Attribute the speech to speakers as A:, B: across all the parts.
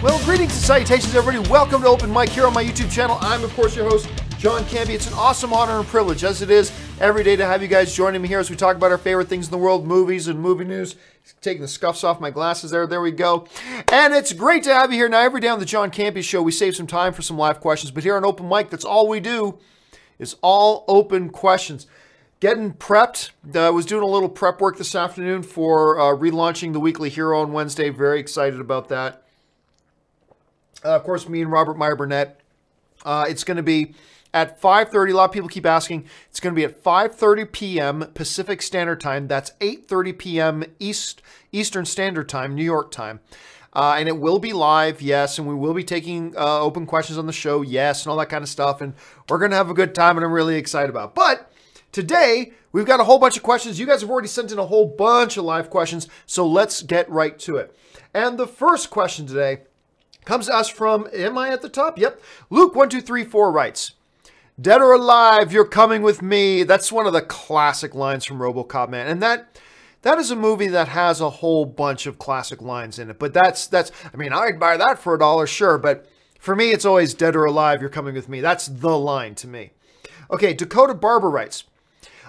A: Well, greetings and salutations, everybody. Welcome to Open Mic here on my YouTube channel. I'm, of course, your host, John Campea. It's an awesome honor and privilege, as it is every day, to have you guys joining me here as we talk about our favorite things in the world, movies and movie news. Taking the scuffs off my glasses there. There we go. And it's great to have you here. Now, every day on the John Campea Show, we save some time for some live questions. But here on Open Mic, that's all we do is all open questions. Getting prepped. I was doing a little prep work this afternoon for relaunching the Weekly Hero on Wednesday. Very excited about that. Of course, me and Robert Meyer Burnett. It's going to be at 5:30. A lot of people keep asking. It's going to be at 5:30 p.m. Pacific Standard Time. That's 8:30 p.m. Eastern Standard Time, New York time. And it will be live, yes. And we will be taking open questions on the show, yes, and all that kind of stuff. And we're going to have a good time, and I'm really excited about it. But today, we've got a whole bunch of questions. You guys have already sent in a whole bunch of live questions, so let's get right to it. And the first question today comes to us from, am I at the top? Yep. Luke1234 writes, "Dead or alive, you're coming with me." That's one of the classic lines from RoboCop, man. And that is a movie that has a whole bunch of classic lines in it. But that's I mean, I'd buy that for $1, sure. But for me, it's always "Dead or alive, you're coming with me." That's the line to me. Okay, Dakota Barber writes,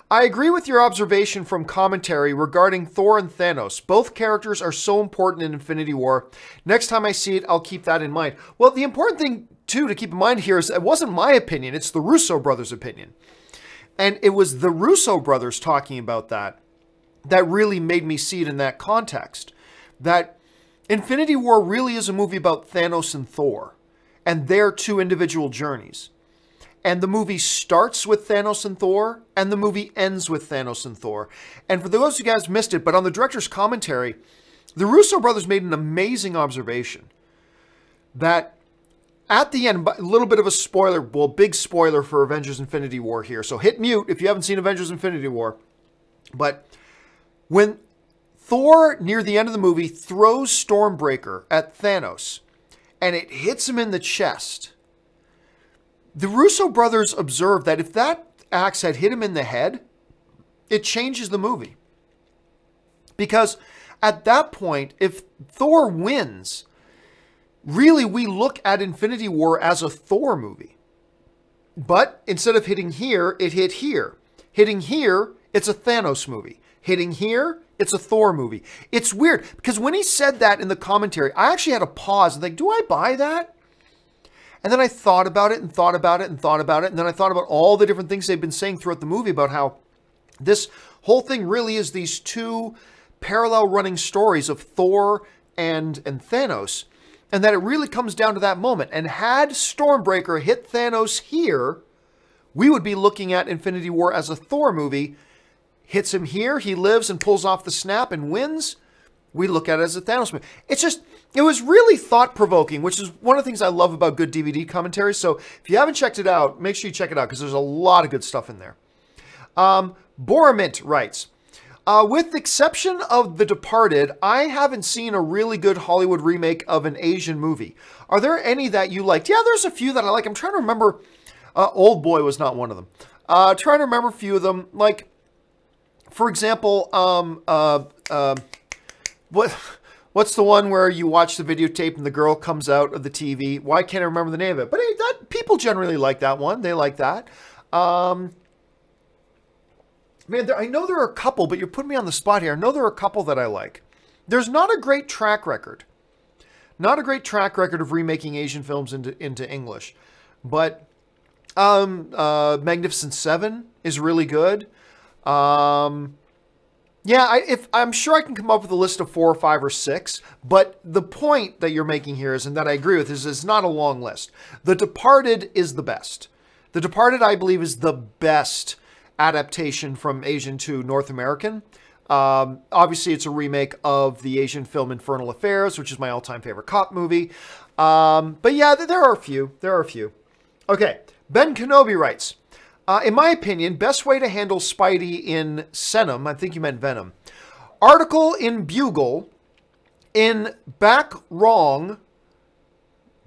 A: "I agree with your observation from commentary regarding Thor and Thanos. Both characters are so important in Infinity War. Next time I see it, I'll keep that in mind." Well, the important thing, too, to keep in mind here is it wasn't my opinion. It's the Russo brothers' opinion. And it was the Russo brothers talking about that really made me see it in that context. That Infinity War really is a movie about Thanos and Thor and their two individual journeys. And the movie starts with Thanos and Thor, and the movie ends with Thanos and Thor. And for those of you guys who missed it, but on the director's commentary, the Russo brothers made an amazing observation that at the end, a little bit of a spoiler, well, big spoiler for Avengers Infinity War here. So hit mute if you haven't seen Avengers Infinity War. But when Thor, near the end of the movie, throws Stormbreaker at Thanos, and it hits him in the chest, the Russo brothers observed that if that axe had hit him in the head, it changes the movie. Because at that point, if Thor wins, really we look at Infinity War as a Thor movie. But instead of hitting here, it hit here. Hitting here, it's a Thanos movie. Hitting here, it's a Thor movie. It's weird, because when he said that in the commentary, I actually had to pause and think, do I buy that? And then I thought about it and thought about it and thought about it. And then I thought about all the different things they've been saying throughout the movie about how this whole thing really is these two parallel running stories of Thor and Thanos. And that it really comes down to that moment. And had Stormbreaker hit Thanos here, we would be looking at Infinity War as a Thor movie. Hits him here, he lives and pulls off the snap and wins. We look at it as a Thanos movie. It's just, it was really thought-provoking, which is one of the things I love about good DVD commentaries. So if you haven't checked it out, make sure you check it out because there's a lot of good stuff in there. Boromint writes, "With the exception of The Departed, I haven't seen a really good Hollywood remake of an Asian movie. Are there any that you liked?" Yeah, there's a few that I like. I'm trying to remember. Old Boy was not one of them. Trying to remember a few of them. Like, for example, what's the one where you watch the videotape and the girl comes out of the TV? Why can't I remember the name of it? But hey, people generally like that one. They like that. Man, I know there are a couple, but you're putting me on the spot here. I know there are a couple that I like. There's not a great track record. Not a great track record of remaking Asian films into English. But Magnificent Seven is really good. Yeah, I'm sure I can come up with a list of 4 or 5 or 6, but the point that you're making here is, and that I agree with, is it's not a long list. The Departed is the best. The Departed, I believe, is the best adaptation from Asian to North American. Obviously, it's a remake of the Asian film Infernal Affairs, which is my all-time favorite cop movie. But yeah, there are a few. There are a few. Okay, Ben Kenobi writes, "In my opinion, best way to handle Spidey in Venom," I think you meant Venom. "Article in Bugle in Back Wrong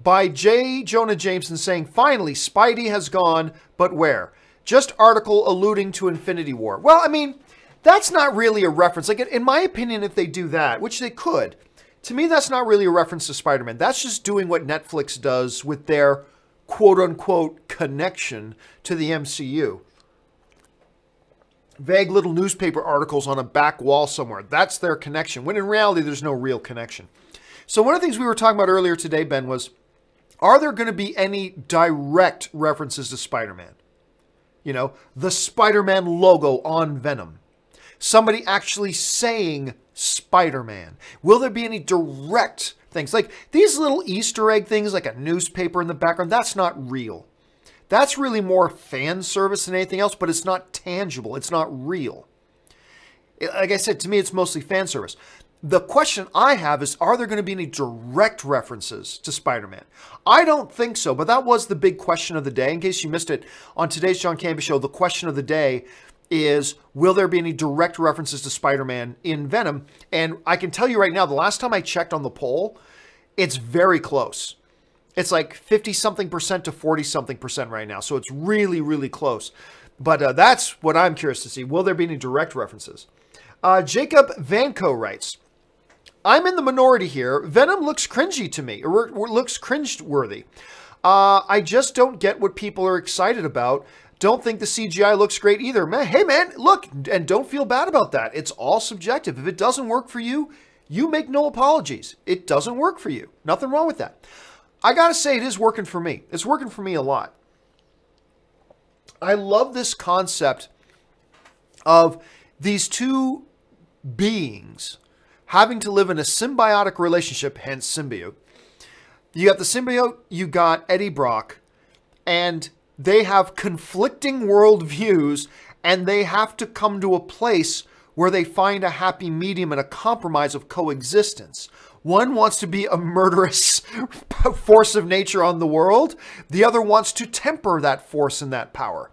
A: by J. Jonah Jameson saying, 'Finally, Spidey has gone, but where?' Just article alluding to Infinity War." Well, I mean, that's not really a reference. Like, in my opinion, if they do that, which they could, To me, that's not really a reference to Spider-Man. That's just doing what Netflix does with their quote-unquote connection to the MCU. Vague little newspaper articles on a back wall somewhere. That's their connection, when in reality, there's no real connection. So one of the things we were talking about earlier today, Ben, was, are there going to be any direct references to Spider-Man? You know, the Spider-Man logo on Venom. Somebody actually saying Spider-Man. Will there be any direct things? Like these little Easter egg things, like a newspaper in the background, that's not real. That's really more fan service than anything else, but it's not tangible. It's not real. Like I said, to me, it's mostly fan service. The question I have is, are there going to be any direct references to Spider-Man? I don't think so, but that was the big question of the day. In case you missed it, on today's John Campea Show, the question of the day is, will there be any direct references to Spider-Man in Venom? And I can tell you right now, the last time I checked on the poll, it's very close. It's like 50-something% to 40-something% right now. So it's really, really close. But that's what I'm curious to see. Will there be any direct references? Jacob Vanco writes, I'm in the minority here. Venom looks cringy to me, or looks cringe-worthy. I just don't get what people are excited about. Don't think the CGI looks great either. Man, hey, man, look, and don't feel bad about that. It's all subjective. If it doesn't work for you, you make no apologies. It doesn't work for you. Nothing wrong with that. I got to say, it is working for me. It's working for me a lot. I love this concept of these two beings having to live in a symbiotic relationship, hence symbiote. You got the symbiote, you got Eddie Brock, and they have conflicting worldviews, and they have to come to a place where they find a happy medium and a compromise of coexistence. One wants to be a murderous force of nature on the world. The other wants to temper that force and that power.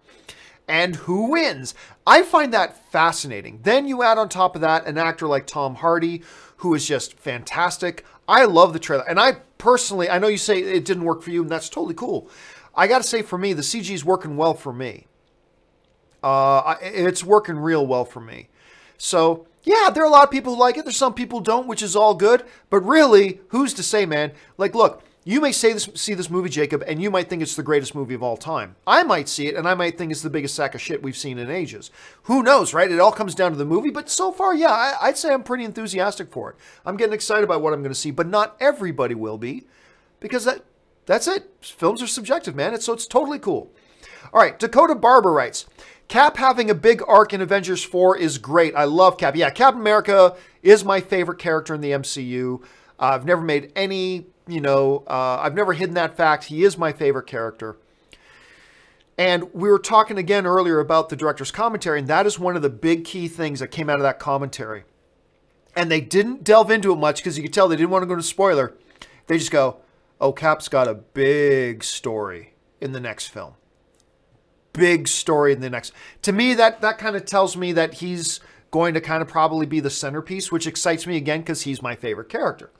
A: And who wins? I find that fascinating. Then you add on top of that an actor like Tom Hardy, who is just fantastic. I love the trailer. And I personally, I know you say it didn't work for you, and that's totally cool. I got to say, for me, the CG is working well for me. It's working real well for me. So, yeah, there are a lot of people who like it. There's some people who don't, which is all good. But really, who's to say, man? Like, look, you may see this movie, Jacob, and you might think it's the greatest movie of all time. I might see it, and I might think it's the biggest sack of shit we've seen in ages. Who knows, right? It all comes down to the movie. But so far, yeah, I'd say I'm pretty enthusiastic for it. I'm getting excited about what I'm going to see. But not everybody will be, because that's it. Films are subjective, man. So it's totally cool. All right, Dakota Barber writes, Cap having a big arc in Avengers 4 is great. I love Cap. Yeah, Captain America is my favorite character in the MCU. I've never made any, I've never hidden that fact. He is my favorite character. And we were talking again earlier about the director's commentary, and that is one of the big key things that came out of that commentary. And they didn't delve into it much because you could tell they didn't want to go to spoiler. They just go, oh, Cap's got a big story in the next film. Big story in the next. To me, that kind of tells me that he's going to kind of probably be the centerpiece, which excites me again because he's my favorite character.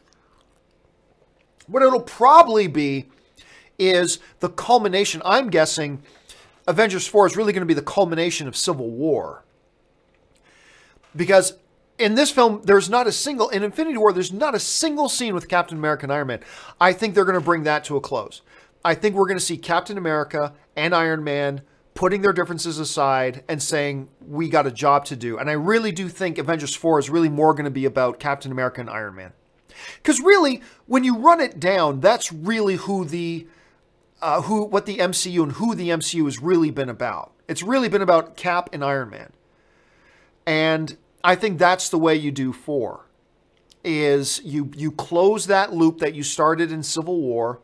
A: What it'll probably be is the culmination. I'm guessing Avengers 4 is really going to be the culmination of Civil War. Because in this film, there's not a single, in Infinity War, there's not a single scene with Captain America and Iron Man. I think they're going to bring that to a close. I think we're going to see Captain America and Iron Man putting their differences aside and saying, we got a job to do. And I really do think Avengers 4 is really more going to be about Captain America and Iron Man. Because really, when you run it down, that's really what the MCU and who the MCU has really been about. It's really been about Cap and Iron Man. And I think that's the way you do 4. Is you close that loop that you started in Civil War.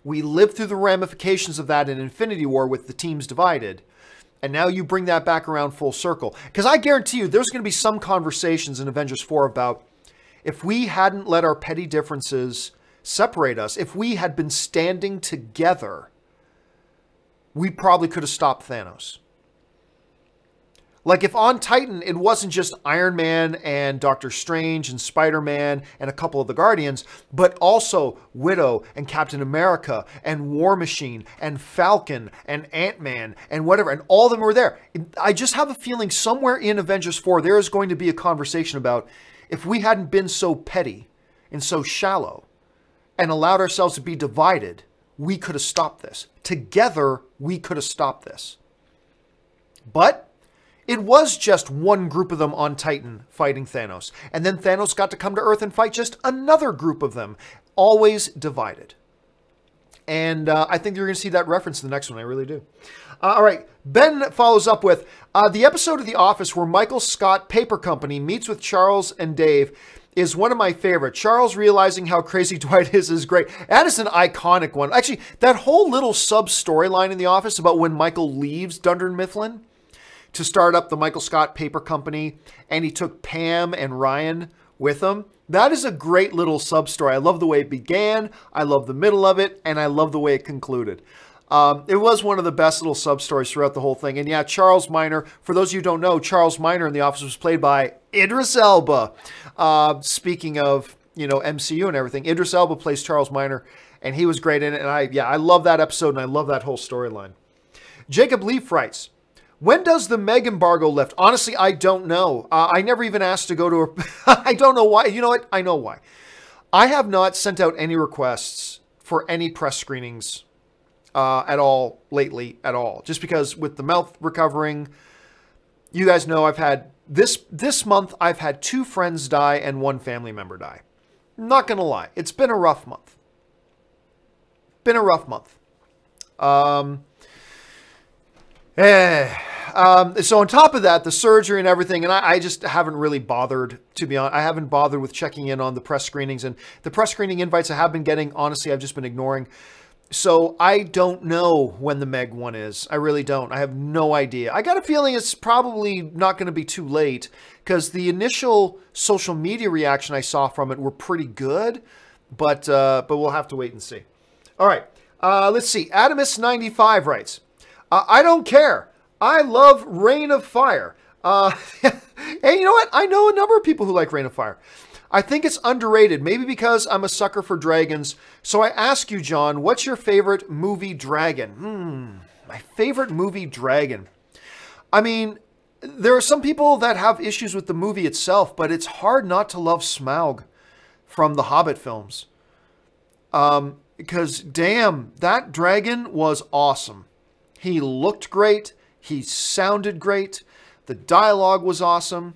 A: We lived through the ramifications of that in Infinity War with the teams divided. And now you bring that back around full circle. Because I guarantee you, there's going to be some conversations in Avengers 4 about if we hadn't let our petty differences separate us, if we had been standing together, we probably could have stopped Thanos. Like if on Titan, it wasn't just Iron Man and Doctor Strange and Spider-Man and a couple of the Guardians, but also Widow and Captain America and War Machine and Falcon and Ant-Man and whatever. And all of them were there. I just have a feeling somewhere in Avengers 4, there is going to be a conversation about if we hadn't been so petty, and so shallow and allowed ourselves to be divided, we could have stopped this. Together, we could have stopped this. But it was just one group of them on Titan fighting Thanos. And then Thanos got to come to Earth and fight just another group of them, always divided. And I think you're going to see that reference in the next one. I really do. All right. Ben follows up with the episode of The Office where Michael Scott Paper Company meets with Charles and Dave is one of my favorite. Charles realizing how crazy Dwight is great. That is an iconic one. Actually, that whole little sub-storyline in The Office about when Michael leaves Dunder Mifflin to start up the Michael Scott Paper Company, and he took Pam and Ryan with him. That is a great little sub-story. I love the way it began, I love the middle of it, and I love the way it concluded. It was one of the best little sub-stories throughout the whole thing. And yeah, Charles Minor, for those of you who don't know, Charles Minor in The Office was played by Idris Elba. Speaking of, you know, MCU and everything, Idris Elba plays Charles Minor, and he was great in it. And I love that episode, and I love that whole storyline. Jacob Leaf writes, when does the Meg embargo lift? Honestly, I don't know. I never even asked to go to a... I don't know why. You know what? I know why. I have not sent out any requests for any press screenings at all lately at all. Just because with the mouth recovering, you guys know I've had... This month, I've had 2 friends die and 1 family member die. Not going to lie. It's been a rough month. Been a rough month. So on top of that, the surgery and everything, and I just haven't really bothered, to be honest. I haven't bothered with checking in on the press screenings, and the press screening invites I have been getting, honestly, I've just been ignoring. So I don't know when the Meg one is. I really don't. I have no idea. I got a feeling it's probably not going to be too late because the initial social media reaction I saw from it were pretty good, but we'll have to wait and see. All right. Let's see. Adamus95 writes, I don't care. I love Reign of Fire. Hey, you know what? I know a number of people who like Reign of Fire. I think it's underrated, maybe because I'm a sucker for dragons. So I ask you, John, what's your favorite movie dragon? My favorite movie dragon. I mean, there are some people that have issues with the movie itself, but it's hard not to love Smaug from the Hobbit films. Because, damn, that dragon was awesome. He looked great. He sounded great. The dialogue was awesome.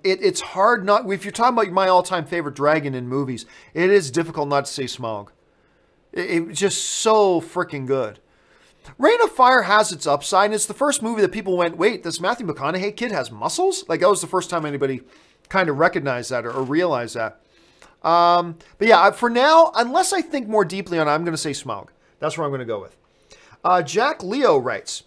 A: It's hard not... If you're talking about my all-time favorite dragon in movies, it is difficult not to say Smaug. It's just so freaking good. Reign of Fire has its upside, and it's the first movie that people went, wait, this Matthew McConaughey kid has muscles? Like, that was the first time anybody kind of recognized that or realized that. But yeah, for now, unless I think more deeply on it, I'm going to say Smaug. That's where I'm going to go with. Jack Leo writes,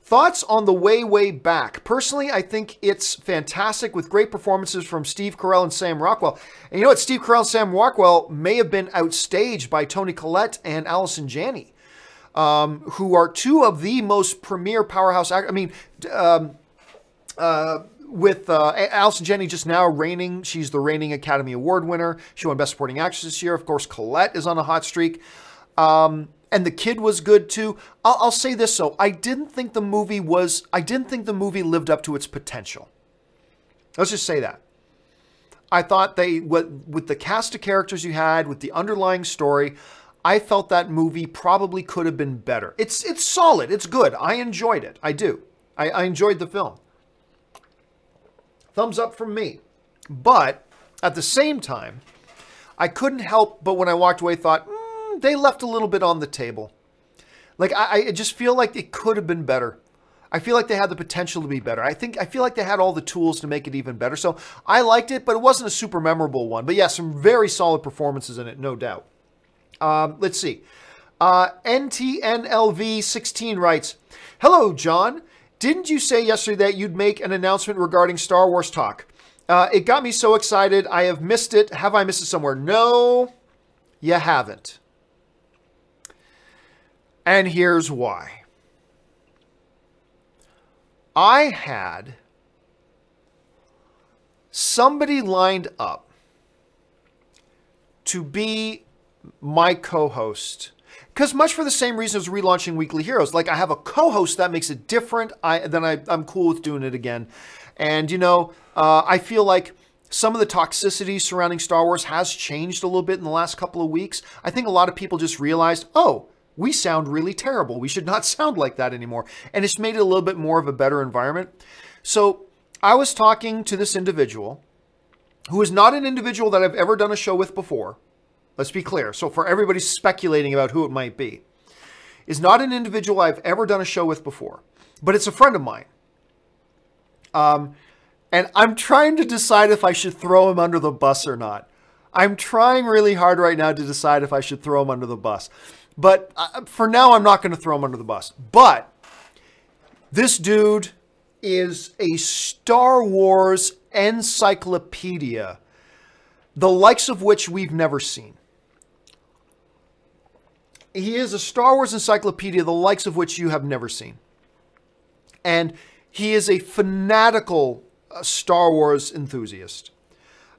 A: thoughts on The Way, Way Back. Personally, I think it's fantastic with great performances from Steve Carell and Sam Rockwell. And you know what? Steve Carell and Sam Rockwell may have been outstaged by Toni Collette and Allison Janney, who are 2 of the most premier powerhouse actors. I mean, with Allison Janney just now reigning, she's the reigning Academy Award winner. She won Best Supporting Actress this year. Of course, Collette is on a hot streak. And the kid was good too. I'll say this though, I didn't think the movie lived up to its potential. Let's just say that. I thought with the cast of characters you had, with the underlying story, I felt that movie probably could have been better. It's solid, it's good. I enjoyed it. I do. I enjoyed the film. Thumbs up from me. But at the same time, I couldn't help but when I walked away thought, they left a little bit on the table. Like, I just feel like it could have been better. I feel like they had the potential to be better. I feel like they had all the tools to make it even better. So I liked it, but it wasn't a super memorable one. But yeah, some very solid performances in it, no doubt. Let's see. NTNLV16 writes, hello, John. Didn't you say yesterday that you'd make an announcement regarding Star Wars talk? It got me so excited. I have missed it. Have I missed it somewhere? No, you haven't. And here's why. I had somebody lined up to be my co-host. Because much for the same reason as relaunching Weekly Heroes. Like, I have a co-host that makes it different. I'm cool with doing it again. And, you know, I feel like some of the toxicity surrounding Star Wars has changed a little bit in the last couple of weeks. I think a lot of people just realized, oh, we sound really terrible. We should not sound like that anymore. And it's made it a little bit more of a better environment. So I was talking to this individual who is not an individual that I've ever done a show with before. Let's be clear. So for everybody speculating about who it might be, is not an individual I've ever done a show with before, but it's a friend of mine. And I'm trying to decide if I should throw him under the bus or not. I'm trying really hard right now to decide if I should throw him under the bus. But for now, I'm not going to throw him under the bus. But this dude is a Star Wars encyclopedia, the likes of which we've never seen. He is a Star Wars encyclopedia, the likes of which you have never seen. And he is a fanatical Star Wars enthusiast.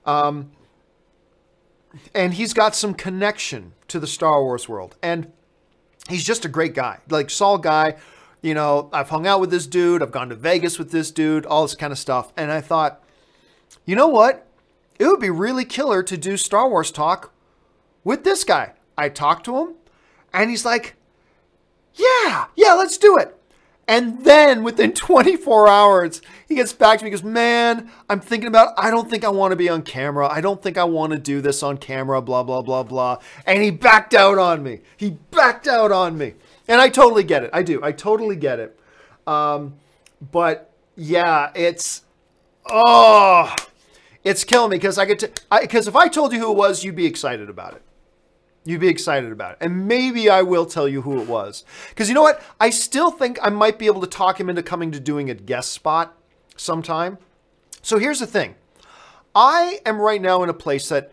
A: And he's got some connection to the Star Wars world. And he's just a great guy. Like, solid guy. You know, I've hung out with this dude. I've gone to Vegas with this dude. All this kind of stuff. And I thought, you know what? It would be really killer to do Star Wars talk with this guy. I talked to him. And he's like, yeah, let's do it. And then within 24 hours, he gets back to me and goes, man, I'm thinking about, I don't think I want to be on camera. I don't think I want to do this on camera, blah, blah, blah, blah. And he backed out on me. He backed out on me. And I totally get it. I do. I totally get it. But yeah, it's killing me because because if I told you who it was, you'd be excited about it. You'd be excited about it. And maybe I will tell you who it was. Because you know what? I still think I might be able to talk him into coming to doing a guest spot sometime. So here's the thing. I am right now in a place that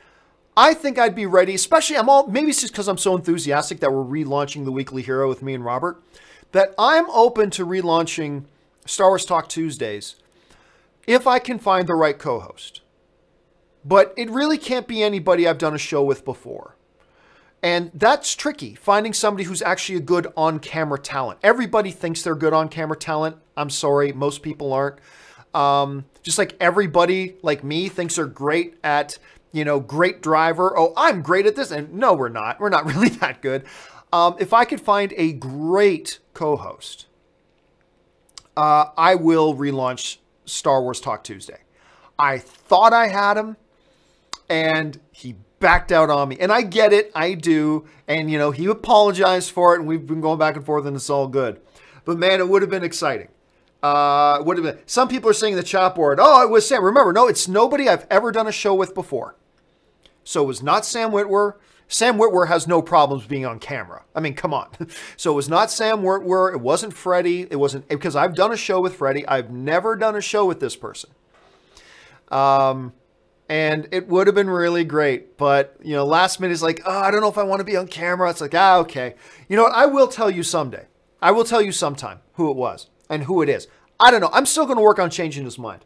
A: I think I'd be ready, especially maybe it's just because I'm so enthusiastic that we're relaunching The Weekly Hero with me and Robert, that I'm open to relaunching Star Wars Talk Tuesdays if I can find the right co-host. But it really can't be anybody I've done a show with before. And that's tricky, finding somebody who's actually a good on-camera talent. Everybody thinks they're good on-camera talent. I'm sorry, most people aren't. Just like everybody, like me, thinks they're great at, great driver. Oh, I'm great at this. And no, we're not. We're not really that good. If I could find a great co-host, I will relaunch Star Wars Talk Tuesday. I thought I had him, and he backed out on me. And I get it. I do. And, he apologized for it, and we've been going back and forth, and it's all good. But, man, it would have been exciting. Would have been. Some people are saying in the chat board, oh, it was Sam. Remember, no, it's nobody I've ever done a show with before. So it was not Sam Witwer. Sam Witwer has no problems being on camera. I mean, come on. So it was not Sam Witwer. It wasn't Freddie. It wasn't, because I've done a show with Freddie. I've never done a show with this person. And it would have been really great. But, last minute is like, oh, I don't know if I want to be on camera. It's like, okay. You know what? I will tell you someday. I will tell you sometime who it was and who it is. I don't know. I'm still going to work on changing his mind.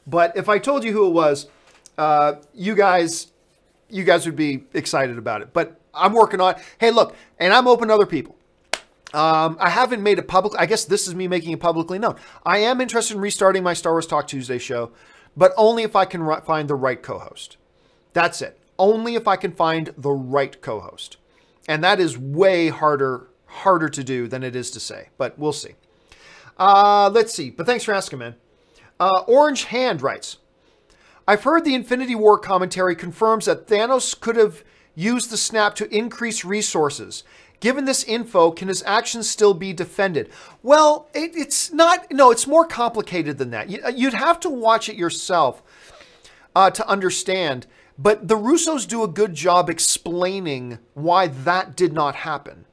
A: But if I told you who it was, you guys would be excited about it. But I'm working on it. Hey, look, and I'm open to other people. I haven't made it public. I guess this is me making it publicly known. I am interested in restarting my Star Wars Talk Tuesday show, but only if I can find the right co-host. That's it. Only if I can find the right co-host. And that is way harder to do than it is to say, but we'll see. Let's see. But thanks for asking, man. Orange Hand writes, I've heard the Infinity War commentary confirms that Thanos could have used the snap to increase resources. Given this info, can his actions still be defended? Well, it's not. No, it's more complicated than that. You'd have to watch it yourself to understand. But the Russos do a good job explaining why that did not happen.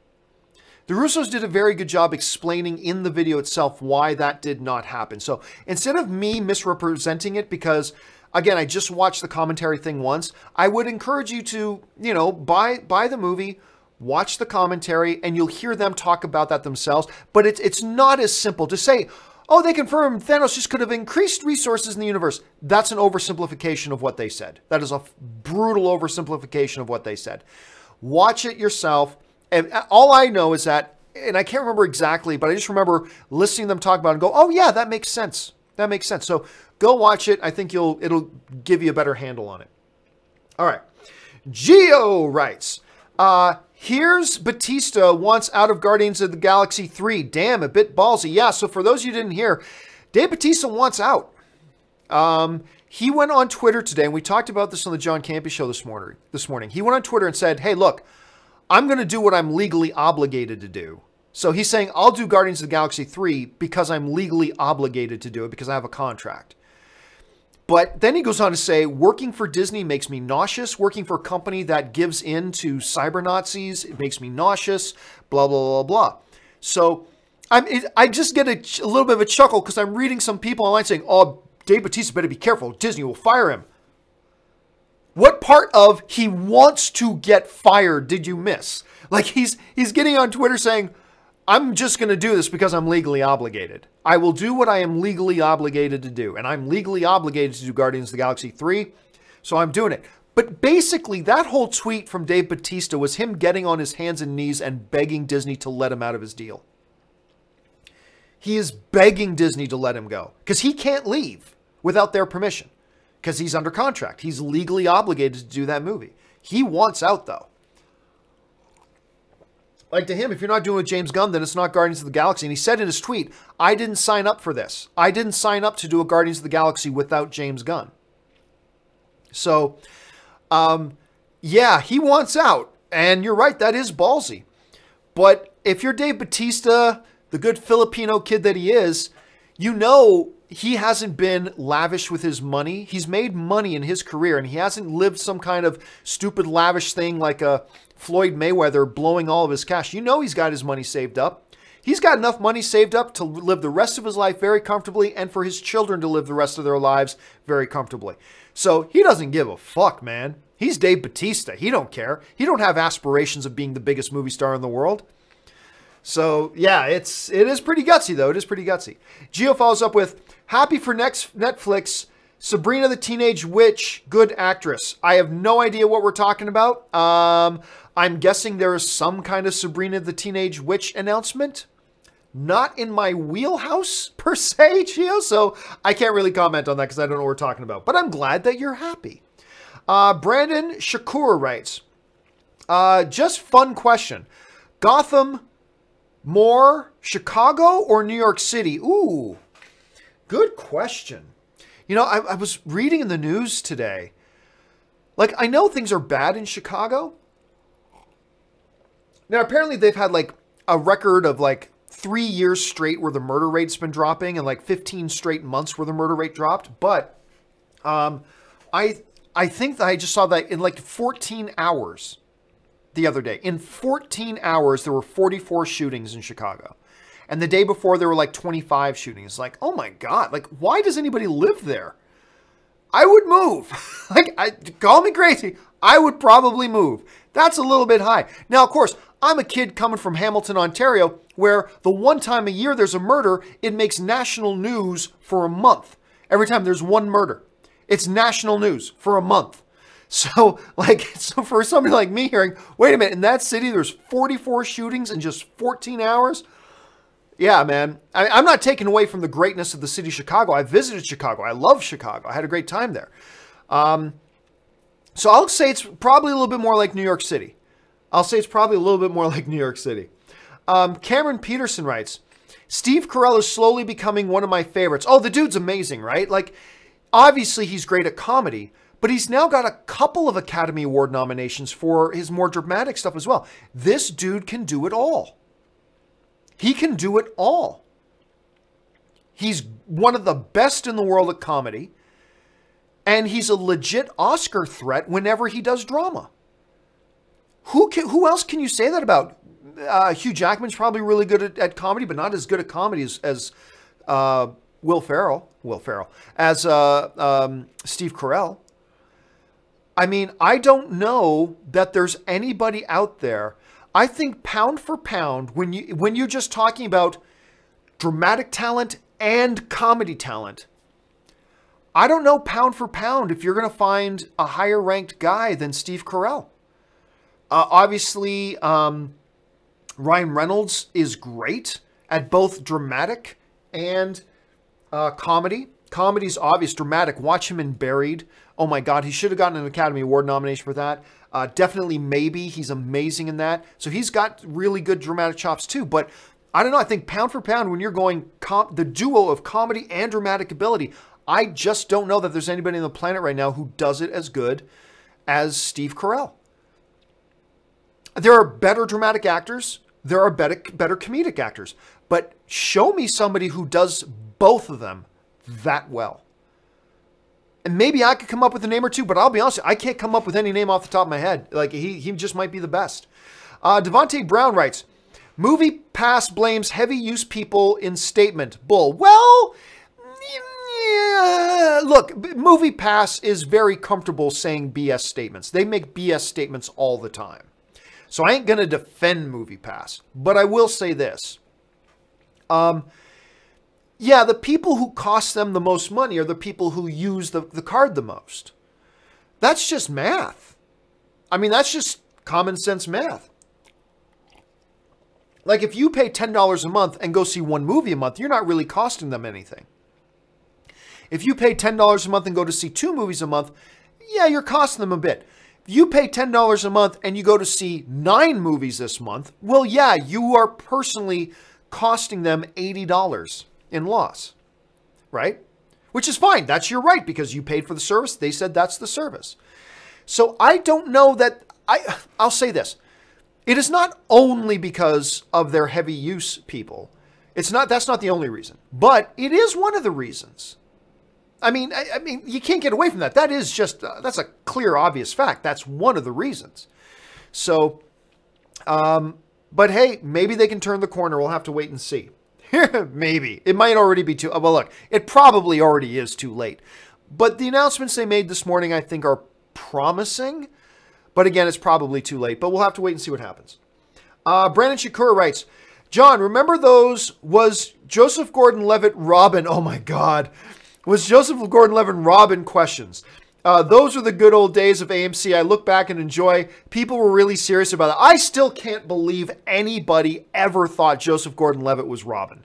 A: The Russos did a very good job explaining in the video itself why that did not happen. So instead of me misrepresenting it, because again, I just watched the commentary thing once, I would encourage you to, buy the movie, watch the commentary, and you'll hear them talk about that themselves. But it's not as simple to say, oh, they confirmed Thanos just could have increased resources in the universe. That's an oversimplification of what they said. That is a brutal oversimplification of what they said. Watch it yourself. And all I know is that, and I can't remember exactly, but I just remember listening to them talk about it and go, oh yeah, that makes sense. That makes sense. So go watch it. I think it'll give you a better handle on it. All right. Geo writes, here's Batista wants out of Guardians of the Galaxy 3. Damn, a bit ballsy. Yeah, so for those of you who didn't hear, Dave Batista wants out. He went on Twitter today, and we talked about this on the John Campea show this morning. He went on Twitter and said, hey, look, I'm going to do what I'm legally obligated to do. So he's saying, I'll do Guardians of the Galaxy 3 because I'm legally obligated to do it because I have a contract. But then he goes on to say, working for Disney makes me nauseous. Working for a company that gives in to cyber Nazis, it makes me nauseous, blah, blah, blah, blah. So I just get a little bit of a chuckle because I'm reading some people online saying, oh, Dave Batista better be careful. Disney will fire him. What part of he wants to get fired did you miss? Like he's getting on Twitter saying, I'm just going to do this because I'm legally obligated. I will do what I am legally obligated to do. And I'm legally obligated to do Guardians of the Galaxy 3. So I'm doing it. But basically, that whole tweet from Dave Batista was him getting on his hands and knees and begging Disney to let him out of his deal. He is begging Disney to let him go. Because he can't leave without their permission. Because he's under contract. He's legally obligated to do that movie. He wants out, though. Like to him, if you're not doing it with James Gunn, then it's not Guardians of the Galaxy. And he said in his tweet, I didn't sign up for this. I didn't sign up to do a Guardians of the Galaxy without James Gunn. So, yeah, he wants out. And you're right, that is ballsy. But if you're Dave Batista, the good Filipino kid that he is, you know he hasn't been lavish with his money. He's made money in his career, and he hasn't lived some kind of stupid lavish thing like a Floyd Mayweather blowing all of his cash. You know he's got his money saved up. He's got enough money saved up to live the rest of his life very comfortably and for his children to live the rest of their lives very comfortably. So he doesn't give a fuck, man. He's Dave Batista. He don't care. He don't have aspirations of being the biggest movie star in the world. So, yeah, it is pretty gutsy, though. It is pretty gutsy. Gio follows up with, happy for next Netflix, Sabrina the Teenage Witch, good actress. I have no idea what we're talking about. I'm guessing there is some kind of Sabrina the Teenage Witch announcement. Not in my wheelhouse, per se, Gio, so I can't really comment on that because I don't know what we're talking about. But I'm glad that you're happy. Brandon Shakur writes, just fun question. Gotham more Chicago or New York City? Ooh, good question. You know, I was reading in the news today. Like, I know things are bad in Chicago. Now, apparently they've had like a record of like 3 years straight where the murder rate's been dropping and like 15 straight months where the murder rate dropped. But I think that I just saw that in like 14 hours the other day. In 14 hours, there were 44 shootings in Chicago. And the day before, there were like 25 shootings. Like, oh my God, like, why does anybody live there? I would move. Like, call me crazy. I would probably move. That's a little bit high. Now, of course, I'm a kid coming from Hamilton, Ontario, where the one time a year there's a murder, it makes national news for a month. Every time there's one murder, it's national news for a month. So, so for somebody like me hearing, wait a minute, in that city, there's 44 shootings in just 14 hours? Yeah, man. I'm not taking away from the greatness of the city of Chicago. I visited Chicago. I love Chicago. I had a great time there. So I'll say it's probably a little bit more like New York City. Cameron Peterson writes, Steve Carell is slowly becoming one of my favorites. Oh, the dude's amazing, right? Like, obviously he's great at comedy, but he's now got a couple of Academy Award nominations for his more dramatic stuff as well. This dude can do it all. He can do it all. He's one of the best in the world at comedy, and he's a legit Oscar threat whenever he does drama. Who else can you say that about? Hugh Jackman's probably really good at comedy, but not as good at comedy as Will Ferrell, as Steve Carell. I mean, I don't know that there's anybody out there. I think pound for pound, when you're just talking about dramatic talent and comedy talent, I don't know pound for pound if you're going to find a higher ranked guy than Steve Carell. Obviously, Ryan Reynolds is great at both dramatic and Comedy. Comedy's obvious, dramatic. Watch him in Buried. Oh my God, he should have gotten an Academy Award nomination for that. Definitely Maybe. He's amazing in that. So he's got really good dramatic chops too. But I don't know. I think pound for pound, when you're going the duo of comedy and dramatic ability, I just don't know that there's anybody on the planet right now who does it as good as Steve Carell. There are better dramatic actors. There are better comedic actors. But show me somebody who does both of them that well. And maybe I could come up with a name or two, but I'll be honest, I can't come up with any name off the top of my head. Like, he just might be the best. Devontae Brown writes, Movie Pass blames heavy use people in statement. Bull. Well, yeah, look, Movie Pass is very comfortable saying BS statements. They make BS statements all the time. So I ain't going to defend Movie Pass, but I will say this. Yeah, the people who cost them the most money are the people who use the card the most. That's just math. I mean, that's just common sense math. Like, if you pay $10 a month and go see one movie a month, you're not really costing them anything. If you pay $10 a month and go to see 2 movies a month, yeah, you're costing them a bit. If you pay $10 a month and you go to see 9 movies this month, well, yeah, you are personally costing them $80 in loss, right? Which is fine. That's your right because you paid for the service. They said that's the service. So I don't know that, I'll say this. It is not only because of their heavy use people. That's not the only reason, but it is one of the reasons. I mean, you can't get away from that. That is just, that's a clear, obvious fact. That's one of the reasons. So, but hey, maybe they can turn the corner. We'll have to wait and see. Maybe. It might already be too, well, look, it probably already is too late. But the announcements they made this morning, I think, are promising. But again, it's probably too late. But we'll have to wait and see what happens. Brandon Shakur writes, John, remember was Joseph Gordon-Levitt Robin? Oh my God. Was Joseph Gordon-Levitt Robin questions? Those are the good old days of AMC. I look back and enjoy. People were really serious about it. I still can't believe anybody ever thought Joseph Gordon-Levitt was Robin.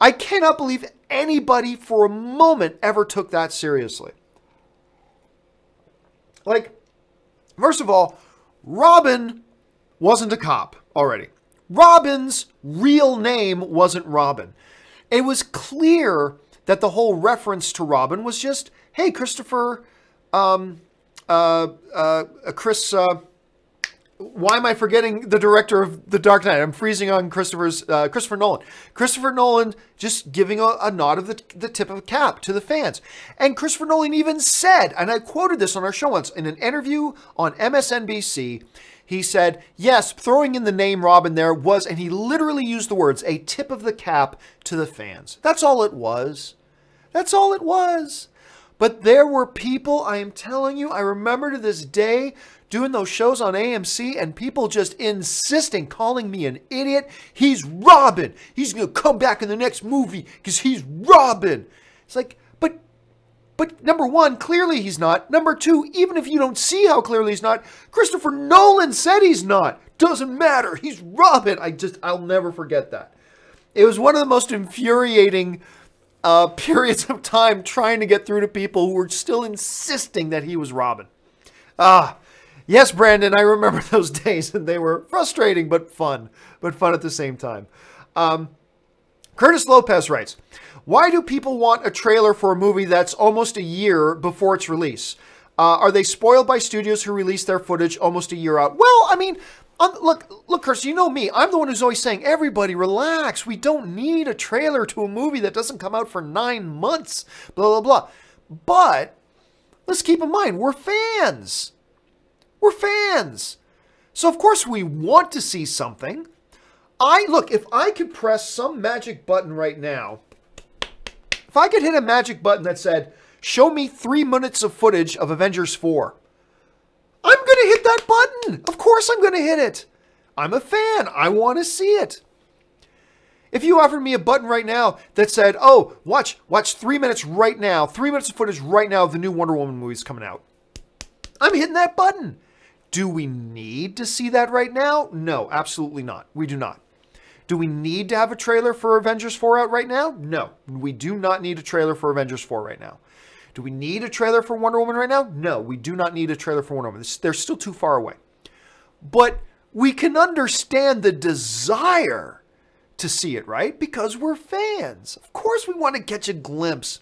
A: I cannot believe anybody for a moment ever took that seriously. Like, first of all, Robin wasn't a cop already. Robin's real name wasn't Robin. It was clear that the whole reference to Robin was just, hey, Christopher, why am I forgetting the director of The Dark Knight? I'm freezing on Christopher Nolan. Christopher Nolan just giving a nod of the tip of a cap to the fans. And Christopher Nolan even said, and I quoted this on our show once, in an interview on MSNBC, he said, yes, throwing in the name Robin there was, and he literally used the words, a tip of the cap to the fans. That's all it was. That's all it was. But there were people, I am telling you, I remember to this day doing those shows on AMC and people just insisting, calling me an idiot. He's Robin. He's going to come back in the next movie because he's Robin. It's like, but number one, clearly he's not. Number two, even if you don't see how clearly he's not, Christopher Nolan said he's not. Doesn't matter. He's Robin. I'll never forget that. It was one of the most infuriating periods of time trying to get through to people who were still insisting that he was Robin. Yes, Brandon, I remember those days, and they were frustrating but fun at the same time. Curtis Lopez writes, why do people want a trailer for a movie that's almost a year before its release? Are they spoiled by studios who release their footage almost a year out? Well, I mean, look, Curtis, you know me. I'm the one who's always saying, everybody relax. We don't need a trailer to a movie that doesn't come out for 9 months, blah, blah, blah. But let's keep in mind, we're fans. We're fans. So, of course, we want to see something. Look, if I could press some magic button right now, if I could hit a magic button that said, show me 3 minutes of footage of Avengers 4, I'm going to hit that button. Of course I'm going to hit it. I'm a fan. I want to see it. If you offered me a button right now that said, oh, watch 3 minutes right now, 3 minutes of footage right now of the new Wonder Woman movies coming out, I'm hitting that button. Do we need to see that right now? No, absolutely not. We do not. Do we need to have a trailer for Avengers 4 out right now? No, we do not need a trailer for Avengers 4 right now. Do we need a trailer for Wonder Woman right now? No, we do not need a trailer for Wonder Woman. They're still too far away. But we can understand the desire to see it, right? Because we're fans. Of course we want to catch a glimpse.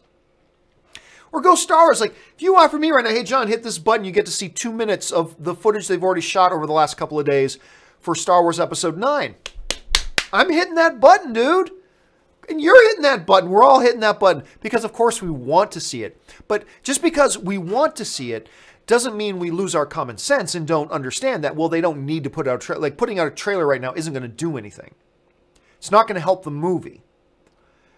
A: Or go Star Wars. Like, if you offer me right now, hey, John, hit this button, you get to see 2 minutes of the footage they've already shot over the last couple of days for Star Wars Episode 9. I'm hitting that button, dude. And you're hitting that button. We're all hitting that button because, of course, we want to see it. But just because we want to see it doesn't mean we lose our common sense and don't understand that, well, they don't need to put out like putting out a trailer right now isn't going to do anything. It's not going to help the movie.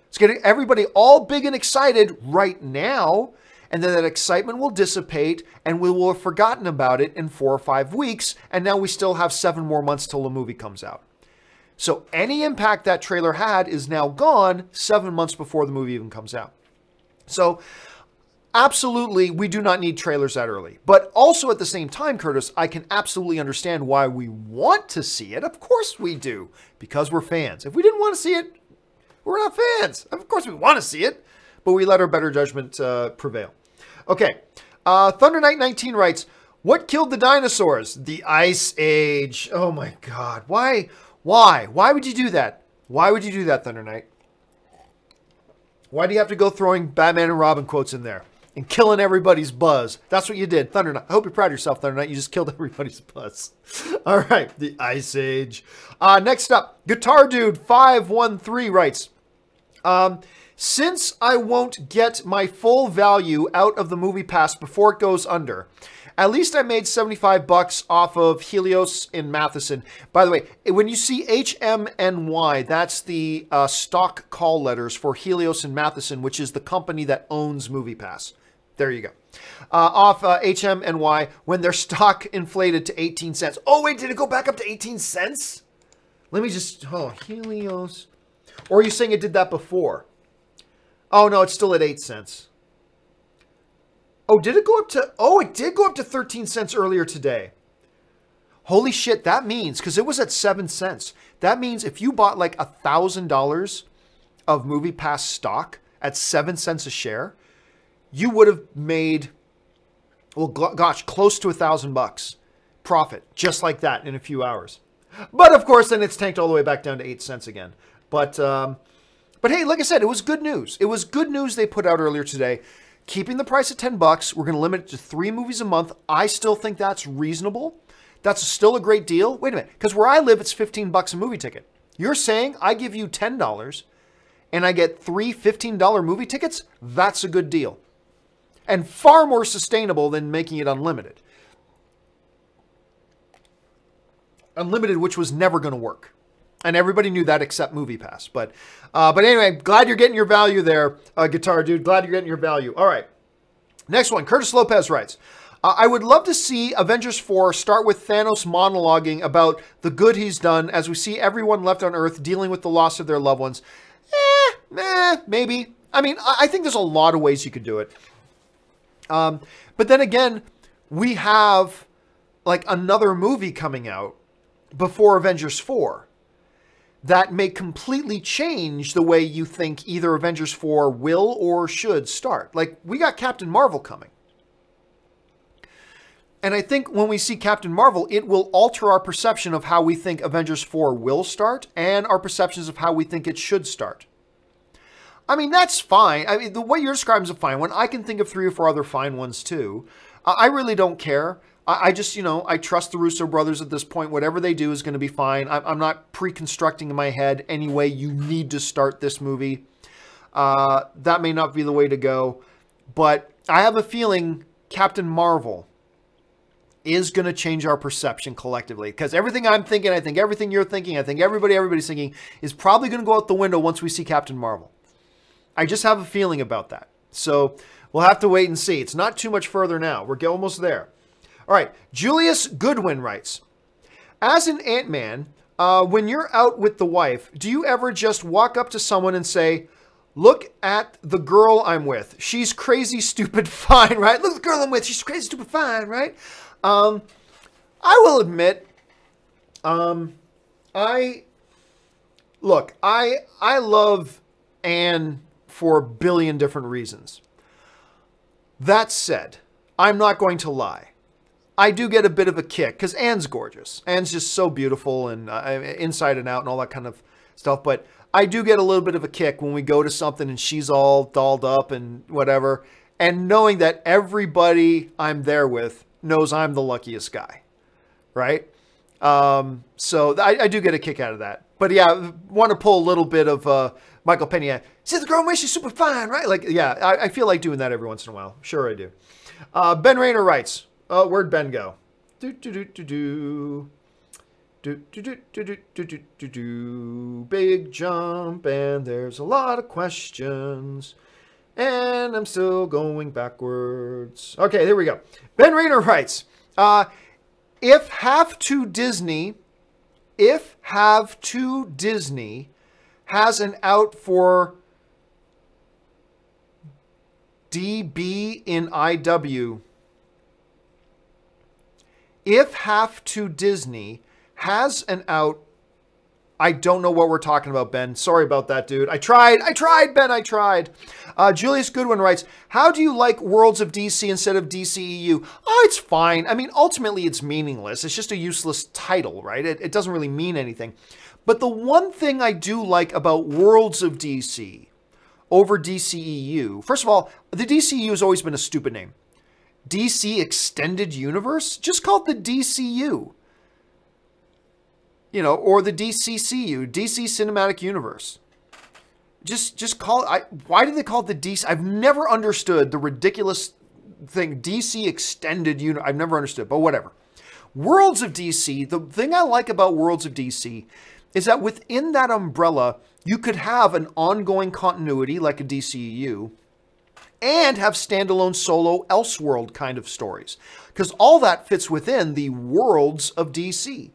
A: It's getting everybody all big and excited right now, and then that excitement will dissipate, and we will have forgotten about it in 4 or 5 weeks, and now we still have 7 more months till the movie comes out. So any impact that trailer had is now gone 7 months before the movie even comes out. So absolutely, we do not need trailers that early. But also at the same time, Curtis, I can absolutely understand why we want to see it. Of course we do, because we're fans. If we didn't want to see it, we're not fans. Of course we want to see it, but we let our better judgment prevail. Okay, Thunder Knight 19 writes, what killed the dinosaurs? The Ice Age. Oh my God, why? Why? Why would you do that? Why would you do that, Thunder Knight? Why do you have to go throwing Batman and Robin quotes in there and killing everybody's buzz? That's what you did, Thunder Knight. I hope you're proud of yourself, Thunder Knight. You just killed everybody's buzz. All right, the Ice Age. Next up, Guitar Dude 513 writes, since I won't get my full value out of the movie pass before it goes under, at least I made $75 off of Helios in Matheson. By the way, when you see HMNY, that's the stock call letters for Helios and Matheson, which is the company that owns MoviePass. There you go. Off HMNY, when their stock inflated to 18 cents. Oh, wait, did it go back up to 18 cents? Let me just, oh, Helios. Or are you saying it did that before? Oh, no, it's still at 8 cents. Oh, did it go up to... Oh, it did go up to 13 cents earlier today. Holy shit, that means... Because it was at 7 cents. That means if you bought like $1,000 of MoviePass stock at 7 cents a share, you would have made... Well, gosh, close to $1,000 profit. Just like that in a few hours. But, of course, then it's tanked all the way back down to 8 cents again. But hey, like I said, it was good news. It was good news they put out earlier today. Keeping the price at $10, we're going to limit it to 3 movies a month. I still think that's reasonable. That's still a great deal. Wait a minute, because where I live, it's $15 a movie ticket. You're saying I give you $10 and I get 3 $15 movie tickets? That's a good deal. And far more sustainable than making it unlimited. Unlimited, which was never going to work. And everybody knew that except MoviePass. But anyway, glad you're getting your value there, Guitar Dude. Glad you're getting your value. All right. Next one. Curtis Lopez writes, I would love to see Avengers 4 start with Thanos monologuing about the good he's done as we see everyone left on Earth dealing with the loss of their loved ones. Maybe. I mean, I think there's a lot of ways you could do it. But then again, we have like another movie coming out before Avengers 4. That may completely change the way you think either Avengers 4 will or should start. Like, we got Captain Marvel coming. And I think when we see Captain Marvel, it will alter our perception of how we think Avengers 4 will start and our perceptions of how we think it should start. I mean, that's fine. I mean, the way you're describing is a fine one. I can think of 3 or 4 other fine ones too. I really don't care. I just, you know, I trust the Russo brothers at this point. Whatever they do is going to be fine. I'm not pre-constructing in my head any way you need to start this movie. That may not be the way to go. But I have a feeling Captain Marvel is going to change our perception collectively. Because everything I'm thinking, I think everything you're thinking, I think everybody's thinking is probably going to go out the window once we see Captain Marvel. I just have a feeling about that. So we'll have to wait and see. It's not too much further now. We're almost there. All right, Julius Goodwin writes, as an Ant-Man, when you're out with the wife, do you ever just walk up to someone and say, look at the girl I'm with. She's crazy, stupid, fine, right? Look at the girl I'm with. She's crazy, stupid, fine, right? I will admit, look, look, I love Anne for a billion different reasons. That said, I'm not going to lie. I do get a bit of a kick because Anne's gorgeous. Anne's just so beautiful and inside and out and all that kind of stuff. But I do get a little bit of a kick when we go to something and she's all dolled up and whatever. And knowing that everybody I'm there with knows I'm the luckiest guy. Right? So I do get a kick out of that. But yeah, want to pull a little bit of Michael Pena. See the girl in the way, she's super fine, right? Like, yeah, I feel like doing that every once in a while. Sure I do. Ben Rayner writes, where'd Ben go? Big jump, and there's a lot of questions. And I'm still going backwards. Okay, there we go. Ben Rayner writes, if Have to Disney has an out for DB in IW. If Have to Disney has an out, I don't know what we're talking about, Ben. Sorry about that, dude. I tried, Ben, I tried. Julius Goodwin writes, how do you like Worlds of DC instead of DCEU? Oh, it's fine. I mean, ultimately, it's meaningless. It's just a useless title, right? It doesn't really mean anything. But the one thing I do like about Worlds of DC over DCEU, first of all, the DCEU has always been a stupid name. DC Extended Universe? Just call it the DCU. You know, or the DCCU, DC Cinematic Universe. Just call it, why do they call it the DC? I've never understood the ridiculous thing, DC Extended Universe. I've never understood, but whatever. Worlds of DC, the thing I like about Worlds of DC is that within that umbrella, you could have an ongoing continuity like a DCEU and have standalone solo Elseworld kind of stories. Because all that fits within the Worlds of DC.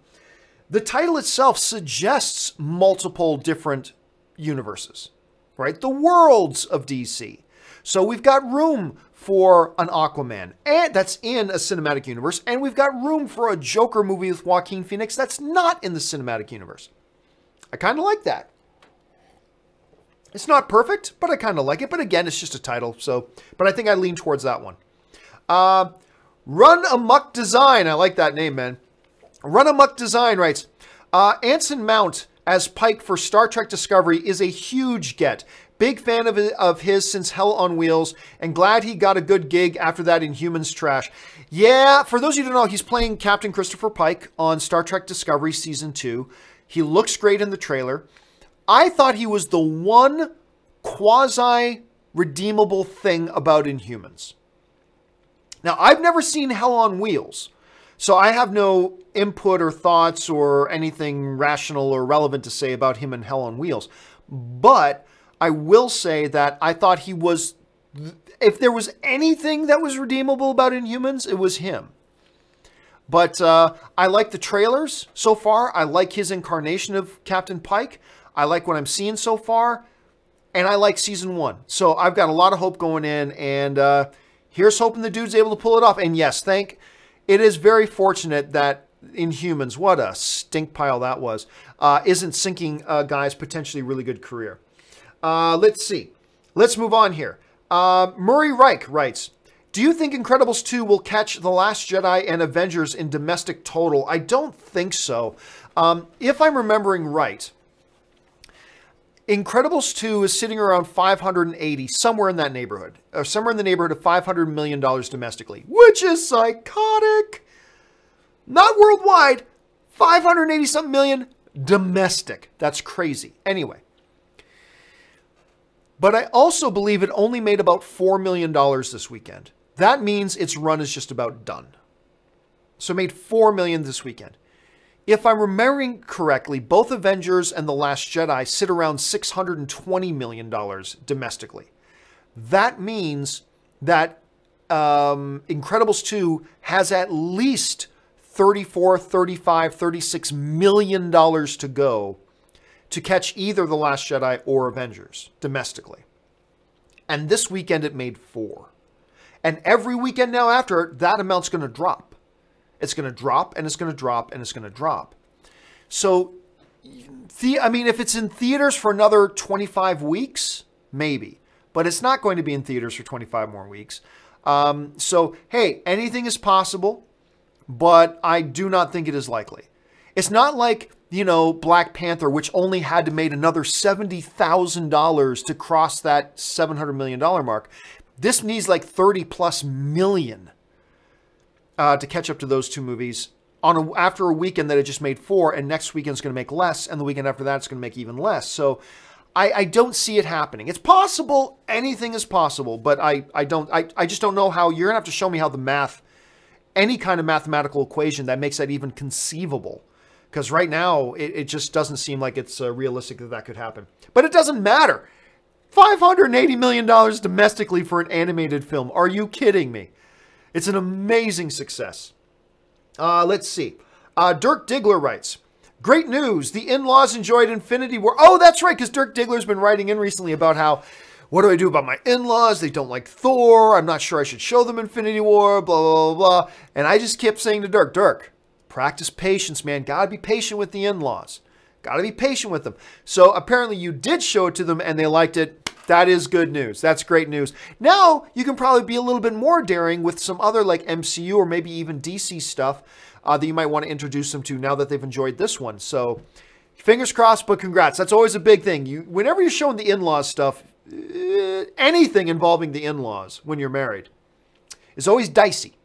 A: The title itself suggests multiple different universes, right? The Worlds of DC. So we've got room for an Aquaman, and that's in a cinematic universe, and we've got room for a Joker movie with Joaquin Phoenix that's not in the cinematic universe. I kind of like that. It's not perfect, but I kind of like it. But again, it's just a title, so. But I think I lean towards that one. Run Amok Design. I like that name, man. Run Amok Design writes, Anson Mount as Pike for Star Trek Discovery is a huge get. Big fan of his since Hell on Wheels, and glad he got a good gig after that in Humans Trash. Yeah, for those of you who don't know, he's playing Captain Christopher Pike on Star Trek Discovery Season 2. He looks great in the trailer. I thought he was the one quasi-redeemable thing about Inhumans. Now, I've never seen Hell on Wheels, so I have no input or thoughts or anything rational or relevant to say about him in Hell on Wheels. But I will say that I thought he was, if there was anything that was redeemable about Inhumans, it was him. But I like the trailers so far. I like his incarnation of Captain Pike. I like what I'm seeing so far. And I like Season 1. So I've got a lot of hope going in. And here's hoping the dude's able to pull it off. And yes, it is very fortunate that Inhumans, what a stink pile that was, isn't sinking a guy's potentially really good career. Let's see. Let's move on here. Murray Reich writes, do you think Incredibles 2 will catch The Last Jedi and Avengers in domestic total? I don't think so. If I'm remembering right, Incredibles 2 is sitting around 580, somewhere in that neighborhood, or somewhere in the neighborhood of $500 million domestically, which is psychotic. Not worldwide, 580 something million domestic. That's crazy. Anyway. But I also believe it only made about $4 million this weekend. That means its run is just about done. So it made $4 million this weekend. If I'm remembering correctly, both Avengers and The Last Jedi sit around $620 million domestically. That means that Incredibles 2 has at least $34, $35, $36 million to go to catch either The Last Jedi or Avengers domestically. And this weekend it made 4. And every weekend now after, that amount's going to drop. It's going to drop, and it's going to drop, and it's going to drop. So I mean, if it's in theaters for another 25 weeks, maybe. But it's not going to be in theaters for 25 more weeks. So, hey, anything is possible, but I do not think it is likely. It's not like, you know, Black Panther, which only had to make another $70,000 to cross that $700 million mark. This needs like 30 plus million to catch up to those two movies after a weekend that it just made 4, and next weekend is going to make less, and the weekend after that it's going to make even less. So I don't see it happening. It's possible. Anything is possible, but I just don't know how. You're going to have to show me how the math, any kind of mathematical equation that makes that even conceivable. Because right now, it just doesn't seem like it's realistic that that could happen. But it doesn't matter. $580 million domestically for an animated film. Are you kidding me? It's an amazing success. Let's see. Dirk Diggler writes, great news. The in-laws enjoyed Infinity War. Oh, that's right, because Dirk Diggler's been writing in recently about how, what do I do about my in-laws? They don't like Thor. I'm not sure I should show them Infinity War, blah, blah, blah, blah. And I just kept saying to Dirk, practice patience, man. Got to be patient with the in-laws. Got to be patient with them. So apparently you did show it to them and they liked it. That is good news. That's great news. Now you can probably be a little bit more daring with some other like MCU or maybe even DC stuff that you might want to introduce them to now that they've enjoyed this one. So fingers crossed, but congrats. That's always a big thing. Whenever you're showing the in-laws stuff, anything involving the in-laws when you're married is always dicey.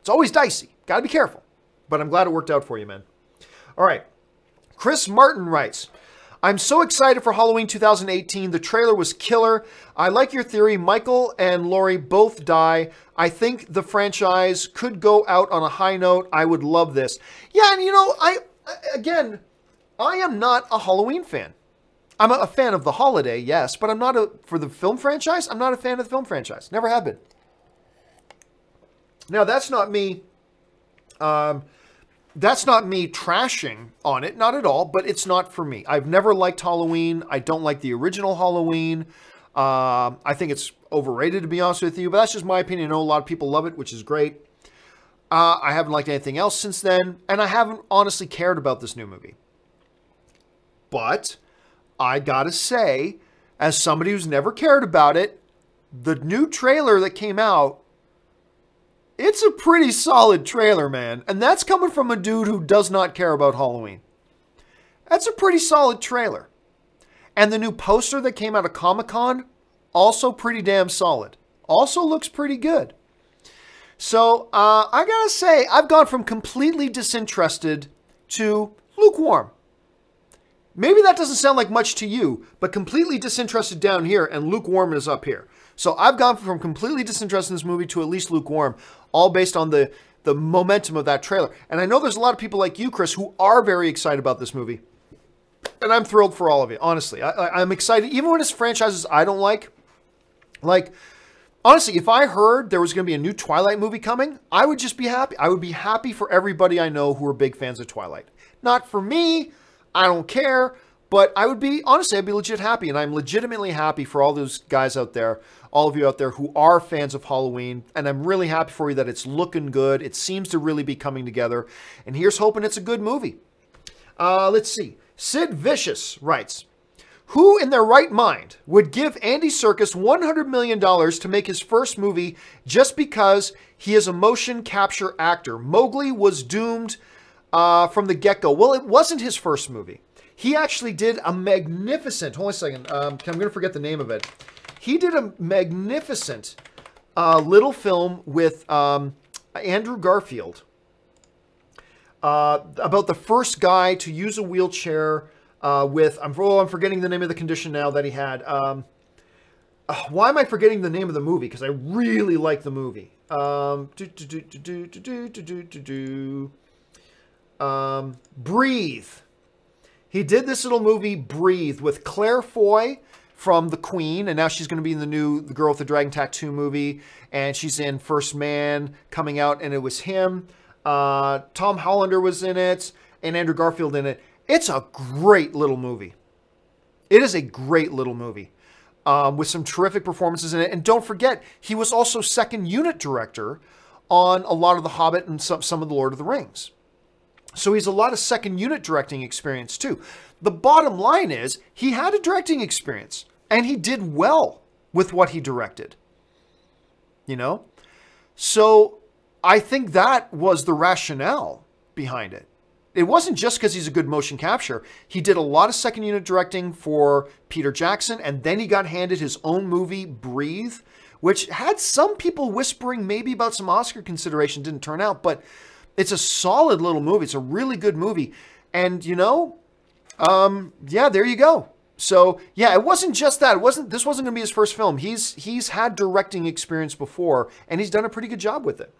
A: It's always dicey. Got to be careful. But I'm glad it worked out for you, man. All right. Chris Martin writes, I'm so excited for Halloween 2018. The trailer was killer. I like your theory. Michael and Laurie both die. I think the franchise could go out on a high note. I would love this. Yeah, and you know, I am not a Halloween fan. I'm a fan of the holiday, yes, but I'm not for the film franchise, I'm not a fan of the film franchise. Never have been. Now, that's not me trashing on it, not at all, but it's not for me. I've never liked Halloween. I don't like the original Halloween. I think it's overrated, to be honest with you, but that's just my opinion. I know a lot of people love it, which is great. I haven't liked anything else since then, and I haven't honestly cared about this new movie. But I gotta say, as somebody who's never cared about it, the new trailer that came out, it's a pretty solid trailer, man. And that's coming from a dude who does not care about Halloween. That's a pretty solid trailer. And the new poster that came out of Comic-Con, also pretty damn solid. Also looks pretty good. So, I gotta say, I've gone from completely disinterested to lukewarm. Maybe that doesn't sound like much to you, but completely disinterested down here and lukewarm is up here. So I've gone from completely disinterested in this movie to at least lukewarm, all based on the momentum of that trailer. And I know there's a lot of people like you, Chris, who are very excited about this movie. And I'm thrilled for all of you, honestly. I'm excited, even when it's franchises I don't like. Like, honestly, if I heard there was going to be a new Twilight movie coming, I would just be happy. I would be happy for everybody I know who are big fans of Twilight. Not for me. I don't care. But I would be, honestly, I'd be legit happy. And I'm legitimately happy for all those guys out there, all of you out there who are fans of Halloween. And I'm really happy for you that it's looking good. It seems to really be coming together. And here's hoping it's a good movie. Let's see. Sid Vicious writes, who in their right mind would give Andy Serkis $100 million to make his first movie just because he is a motion capture actor? Mowgli was doomed from the get-go. Well, it wasn't his first movie. He actually did a magnificent, hold on a second, I'm going to forget the name of it. He did a magnificent little film with Andrew Garfield about the first guy to use a wheelchair with, I'm forgetting the name of the condition now that he had. Why am I forgetting the name of the movie? Because I really like the movie. Breathe. He did this little movie, Breathe, with Claire Foy from The Queen, and now she's going to be in the Girl with the Dragon Tattoo movie, and she's in First Man coming out, and it was him. Tom Hollander was in it, and Andrew Garfield in it. It's a great little movie. It is a great little movie with some terrific performances in it. And don't forget, he was also second unit director on a lot of The Hobbit and some of The Lord of the Rings. So he's a lot of second unit directing experience too. The bottom line is he had a directing experience and he did well with what he directed. You know? So I think that was the rationale behind it. It wasn't just because he's a good motion capture. He did a lot of second unit directing for Peter Jackson, and then he got handed his own movie, Breathe, which had some people whispering maybe about some Oscar consideration. Didn't turn out, but it's a solid little movie. It's a really good movie. And, you know, yeah, there you go. So, yeah, it wasn't just that. This wasn't going to be his first film. He's had directing experience before, and he's done a pretty good job with it.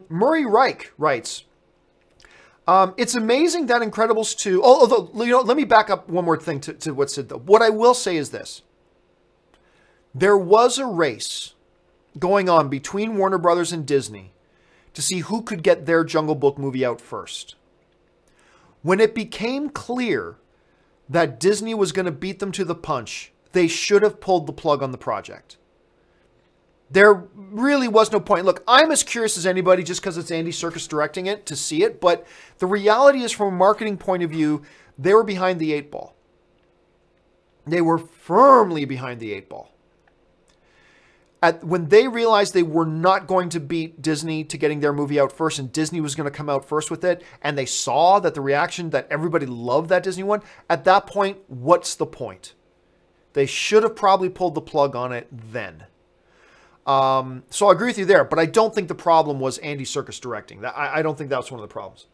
A: Murray Reich writes, it's amazing that Incredibles 2... Although, you know, let me back up one more thing to what's said, though. What I will say is this. There was a race going on between Warner Brothers and Disney to see who could get their Jungle Book movie out first. When it became clear that Disney was going to beat them to the punch, they should have pulled the plug on the project. There really was no point. Look, I'm as curious as anybody just because it's Andy Serkis directing it to see it. But the reality is, from a marketing point of view, they were behind the 8 ball. They were firmly behind the 8 ball. When they realized they were not going to beat Disney to getting their movie out first, and Disney was going to come out first with it, and they saw that the reaction that everybody loved that Disney one, at that point, what's the point? They should have probably pulled the plug on it then. So I agree with you there, but I don't think the problem was Andy Serkis directing. I don't think that was one of the problems.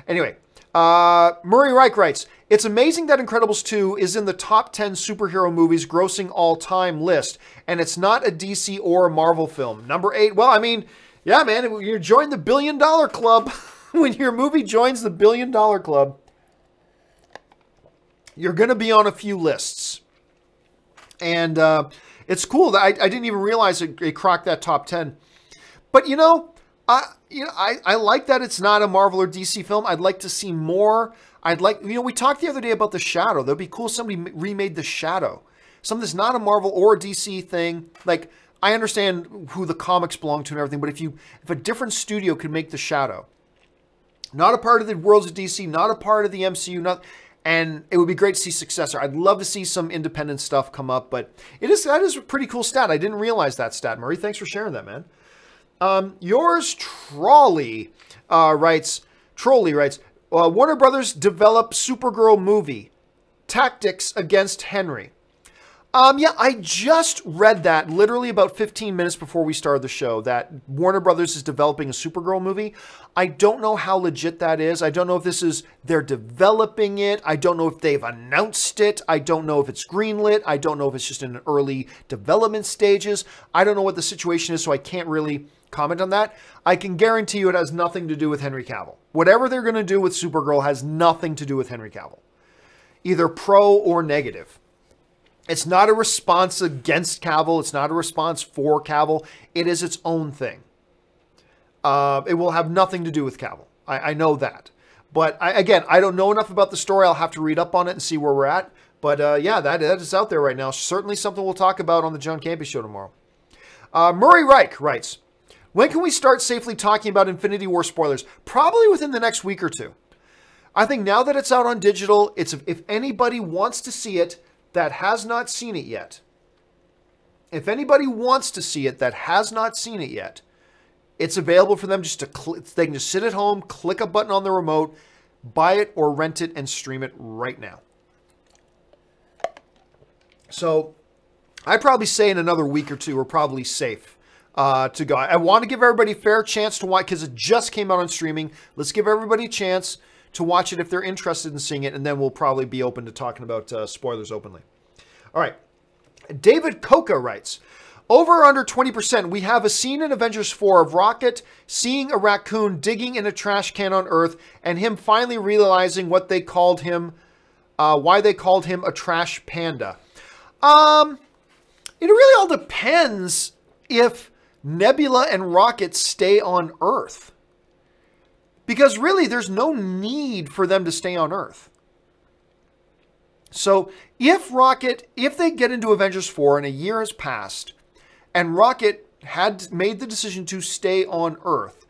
A: Anyway, Murray Reich writes, it's amazing that Incredibles 2 is in the top 10 superhero movies grossing all-time list, and it's not a DC or a Marvel film. Number 8, well, I mean, yeah, man, you join the $1 billion club. When your movie joins the $1 billion club, you're going to be on a few lists. And it's cool that I didn't even realize it cracked that top 10. But, you know, I like that it's not a Marvel or DC film. I'd like to see more. We talked the other day about The Shadow. That'd be cool if somebody remade The Shadow. Something that's not a Marvel or a DC thing. Like, I understand who the comics belong to and everything, but if a different studio could make The Shadow, not a part of the worlds of DC, not a part of the MCU, and it would be great to see successor. I'd love to see some independent stuff come up, but that is a pretty cool stat. I didn't realize that stat, Murray. Thanks for sharing that, man. Yours Trolley writes, Warner Brothers develop Supergirl movie, Tactics Against Henry. Yeah, I just read that literally about 15 minutes before we started the show, that Warner Brothers is developing a Supergirl movie. I don't know how legit that is. I don't know if they're developing it. I don't know if they've announced it. I don't know if it's greenlit. I don't know if it's just in early development stages. I don't know what the situation is, so I can't really comment on that. I can guarantee you it has nothing to do with Henry Cavill. Whatever they're going to do with Supergirl has nothing to do with Henry Cavill, either pro or negative. It's not a response against Cavill. It's not a response for Cavill. It is its own thing. It will have nothing to do with Cavill. I know that. But again, I don't know enough about the story. I'll have to read up on it and see where we're at. But yeah, that is out there right now. Certainly something we'll talk about on the John Campea Show tomorrow. Murray Reich writes, when can we start safely talking about Infinity War spoilers? Probably within the next week or two. I think now that it's out on digital, if anybody wants to see it that has not seen it yet, if anybody wants to see it that has not seen it yet, it's available for them just to click. They can just sit at home, click a button on the remote, buy it or rent it and stream it right now. So I'd probably say in another week or two, we're probably safe to go. I want to give everybody a fair chance to watch because it just came out on streaming. Let's give everybody a chance to watch it if they're interested in seeing it, and then we'll probably be open to talking about spoilers openly. All right. David Coca writes, over or under 20%, we have a scene in Avengers 4 of Rocket seeing a raccoon digging in a trash can on Earth and him finally realizing what they called him, why they called him a trash panda. It really all depends if Nebula and Rocket stay on Earth. Because really, there's no need for them to stay on Earth. So if they get into Avengers 4 and a year has passed, and Rocket had made the decision to stay on Earth,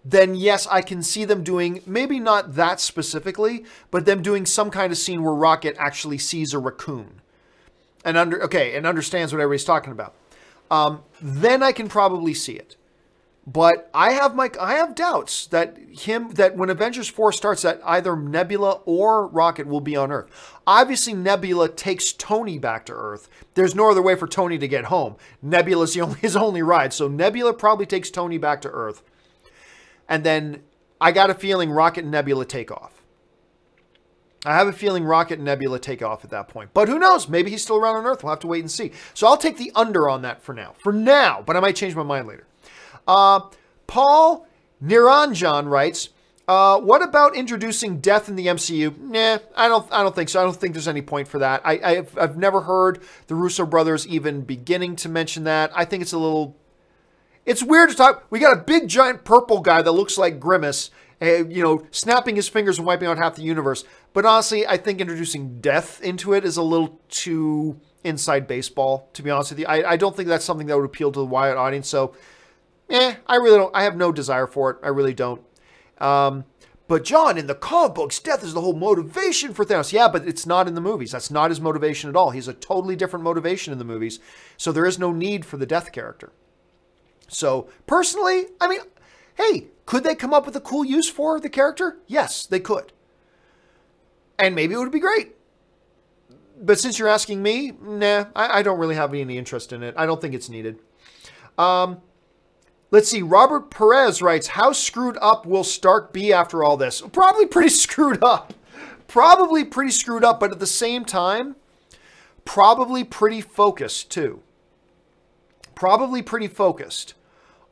A: then yes, I can see them doing, maybe not that specifically, but them doing some kind of scene where Rocket actually sees a raccoon and understands what everybody's talking about. Then I can probably see it. But I have doubts that when Avengers 4 starts, that either Nebula or Rocket will be on Earth. Obviously, Nebula takes Tony back to Earth. There's no other way for Tony to get home. Nebula's his only ride. So Nebula probably takes Tony back to Earth. And then I got a feeling Rocket and Nebula take off. I have a feeling Rocket and Nebula take off at that point. But who knows? Maybe he's still around on Earth. We'll have to wait and see. So I'll take the under on that for now. For now, but I might change my mind later. Paul Niranjan writes, what about introducing death in the MCU? Nah, I don't think so. I don't think there's any point for that. I've never heard the Russo brothers even beginning to mention that. I think it's a little... It's weird to talk. We got a big giant purple guy that looks like Grimace, snapping his fingers and wiping out half the universe. But honestly, I think introducing death into it is a little too inside baseball, to be honest with you. I don't think that's something that would appeal to the wide audience. So, I really don't. I have no desire for it. I really don't. But John, in the comic books, death is the whole motivation for Thanos. Yeah, but it's not in the movies. That's not his motivation at all. He's a totally different motivation in the movies. So there is no need for the death character. So, personally, I mean, hey, could they come up with a cool use for the character? Yes, they could. And maybe it would be great. But since you're asking me, nah, I don't really have any interest in it. I don't think it's needed. Let's see, Robert Perez writes, how screwed up will Stark be after all this? Probably pretty screwed up. Probably pretty screwed up, but at the same time, probably pretty focused too. Probably pretty focused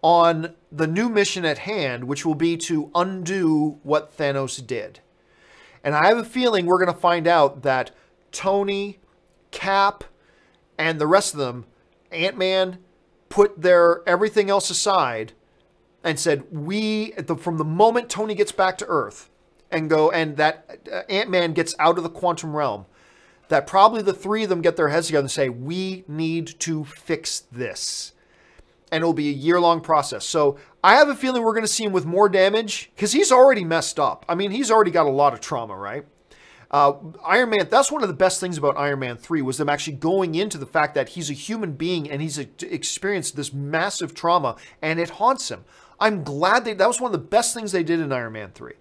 A: on the new mission at hand, which will be to undo what Thanos did. And I have a feeling we're going to find out that Tony, Cap, and the rest of them, Ant-Man, put their everything else aside and said, from the moment Tony gets back to Earth and that Ant-Man gets out of the quantum realm, that probably the three of them get their heads together and say, we need to fix this. And it'll be a year-long process. So I have a feeling we're going to see him with more damage because he's already messed up. I mean, he's already got a lot of trauma, right? Iron Man, that's one of the best things about Iron Man 3 was them actually going into the fact that he's a human being and he's experienced this massive trauma and it haunts him. I'm glad that was one of the best things they did in Iron Man 3.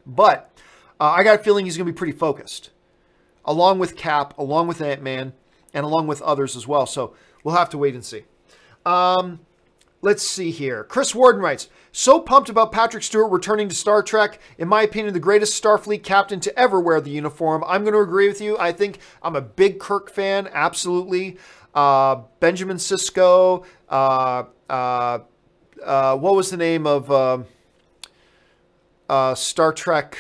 A: But I got a feeling he's going to be pretty focused. Along with Cap, along with Ant-Man, and along with others as well. So we'll have to wait and see. Let's see here. Chris Warden writes, so pumped about Patrick Stewart returning to Star Trek. In my opinion, the greatest Starfleet captain to ever wear the uniform. I'm going to agree with you. I think I'm a big Kirk fan. Absolutely. Benjamin Sisko. What was the name of Star Trek?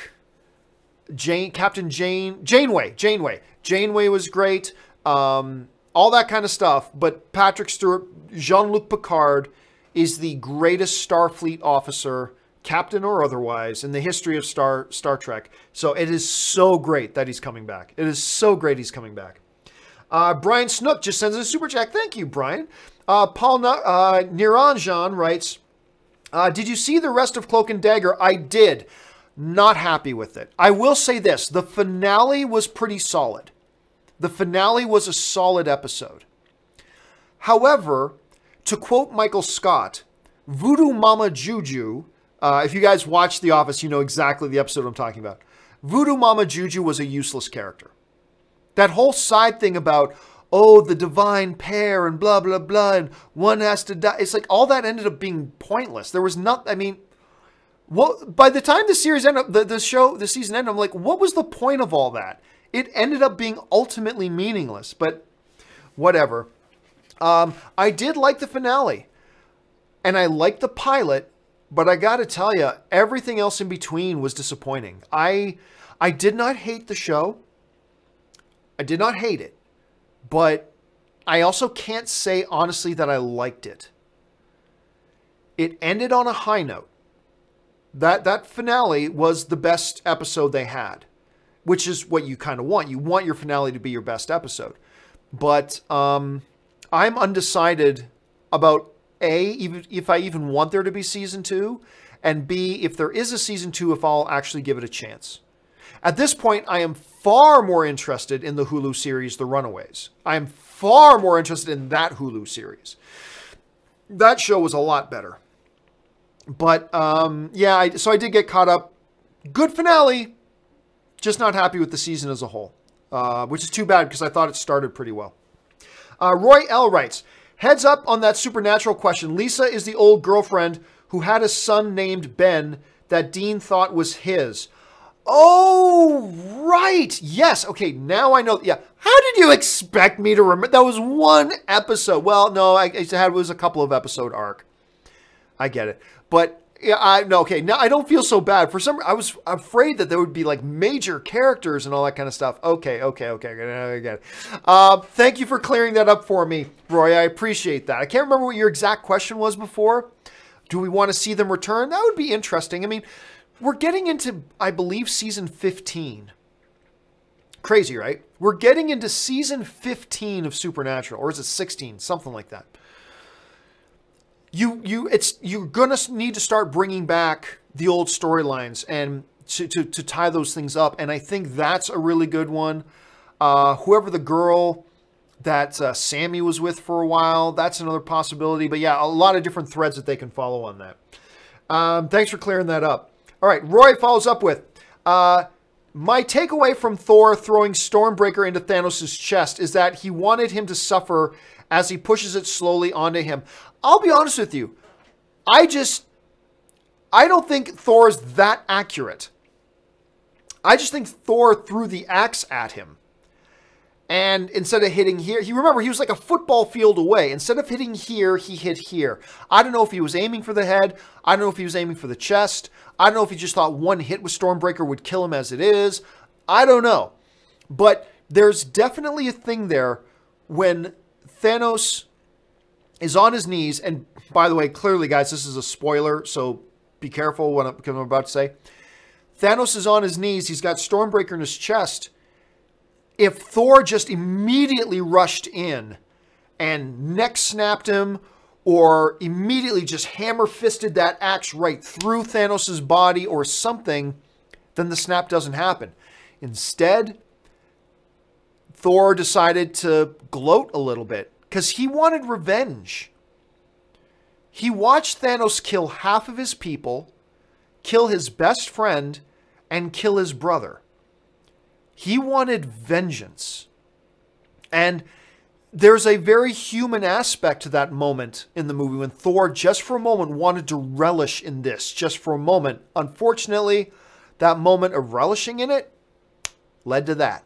A: Captain Janeway. Janeway was great. All that kind of stuff. But Patrick Stewart, Jean-Luc Picard, is the greatest Starfleet officer, captain or otherwise, in the history of Star Trek. So it is so great that he's coming back. It is so great he's coming back. Brian Snook just sends a super chat. Thank you, Brian. Paul Niranjan writes, did you see the rest of Cloak and Dagger? I did. Not happy with it. I will say this. The finale was pretty solid. The finale was a solid episode. However, to quote Michael Scott, Voodoo Mama Juju, if you guys watch The Office, you know exactly the episode I'm talking about. Voodoo Mama Juju was a useless character. That whole side thing about, oh, the divine pair and blah, blah, blah, and one has to die. It's like all that ended up being pointless. There was not, I mean, by the time the series ended, the season ended, I'm like, what was the point of all that? It ended up being ultimately meaningless, but whatever. I did like the finale, and I liked the pilot, but I got to tell you, everything else in between was disappointing. I did not hate the show. I did not hate it, but I also can't say honestly that I liked it. It ended on a high note. That finale was the best episode they had, which is what you kind of want. You want your finale to be your best episode. But I'm undecided about even if I even want there to be season 2, and B, if there is a season 2, if I'll actually give it a chance. At this point, I am far more interested in the Hulu series, The Runaways. I am far more interested in that Hulu series. That show was a lot better. But, yeah, so I did get caught up. Good finale. Just not happy with the season as a whole. Which is too bad because I thought it started pretty well. Roy L. writes, heads up on that supernatural question. Lisa is the old girlfriend who had a son named Ben that Dean thought was his. Oh, right. Yes. Okay, now I know. Yeah. How did you expect me to remember? That was one episode. Well, no, it was a couple of episode arc. I get it. But yeah, no, okay. Now I don't feel so bad. For some, I was afraid that there would be like major characters and all that kind of stuff. Okay. I get it. Thank you for clearing that up for me, Roy. I appreciate that. I can't remember what your exact question was before. Do we want to see them return? That would be interesting. I mean, we're getting into, I believe, season 15. Crazy, right? We're getting into season 15 of Supernatural, or is it 16? Something like that. You're gonna need to start bringing back the old storylines and to tie those things up. And I think that's a really good one. Whoever the girl that Sammy was with for a while, that's another possibility. But yeah, a lot of different threads that they can follow on that. Thanks for clearing that up. All right, Roy follows up with, my takeaway from Thor throwing Stormbreaker into Thanos' chest is that he wanted him to suffer as he pushes it slowly onto him. I'll be honest with you. I don't think Thor's that accurate. I just think Thor threw the axe at him. And instead of hitting here, he was like a football field away. Instead of hitting here, he hit here. I don't know if he was aiming for the head. I don't know if he was aiming for the chest. I don't know if he just thought one hit with Stormbreaker would kill him as it is. I don't know. But there's definitely a thing there when Thanos is on his knees. And by the way, clearly, guys, this is a spoiler, so be careful what I'm about to say. Thanos is on his knees. He's got Stormbreaker in his chest. If Thor just immediately rushed in and neck snapped him or immediately just hammer-fisted that axe right through Thanos' body or something, then the snap doesn't happen. Instead, Thor decided to gloat a little bit because he wanted revenge. He watched Thanos kill half of his people, kill his best friend, and kill his brother. He wanted vengeance. And there's a very human aspect to that moment in the movie when Thor, just for a moment, wanted to relish in this. Just for a moment. Unfortunately, that moment of relishing in it led to that.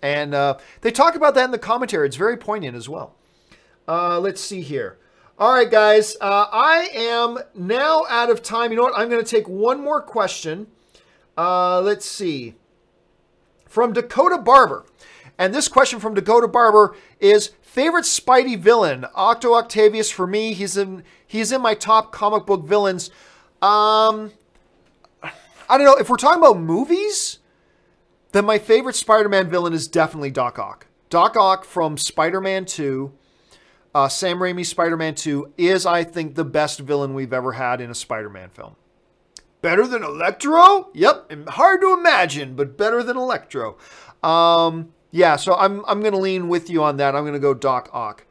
A: And they talk about that in the commentary. It's very poignant as well. Let's see here. All right, guys. I am now out of time. You know what? I'm going to take one more question. Let's see. From Dakota Barber. And this question from Dakota Barber is, favorite Spidey villain? Octo Octavius for me. He's in my top comic book villains. I don't know. If we're talking about movies, then my favorite Spider-Man villain is definitely Doc Ock. Doc Ock from Spider-Man 2, Sam Raimi's Spider-Man 2, is, I think, the best villain we've ever had in a Spider-Man film. Better than Electro? Yep. Hard to imagine, but better than Electro. Yeah, so I'm going to lean with you on that. I'm going to go Doc Ock.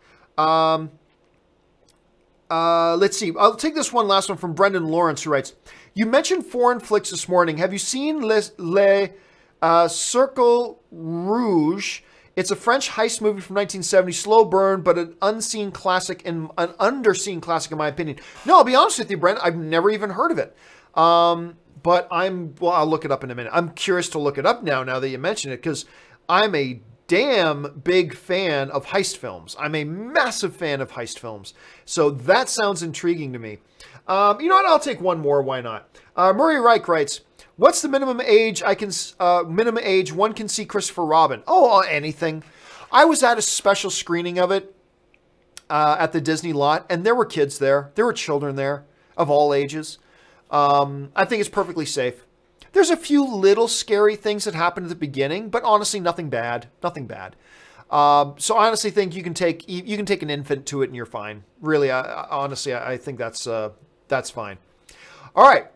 A: Let's see. I'll take this last one from Brendan Lawrence, who writes, you mentioned foreign flicks this morning. Have you seen Le Cercle Rouge? It's a French heist movie from 1970. Slow burn, but an unseen classic and an underseen classic in my opinion. No, I'll be honest with you, Brent. I've never even heard of it. But I'll look it up in a minute. I'm curious to look it up now that you mention it, because I'm a damn big fan of heist films. I'm a massive fan of heist films. So that sounds intriguing to me. You know what? I'll take one more. Why not? Murray Reich writes, what's the minimum age one can see Christopher Robin? Oh, anything. I was at a special screening of it at the Disney lot, and there were kids there. There were children there of all ages. I think it's perfectly safe. There's a few little scary things that happen at the beginning, but honestly, nothing bad. Nothing bad. So I honestly think you can take an infant to it and you're fine. Really, honestly, I think that's fine. All right.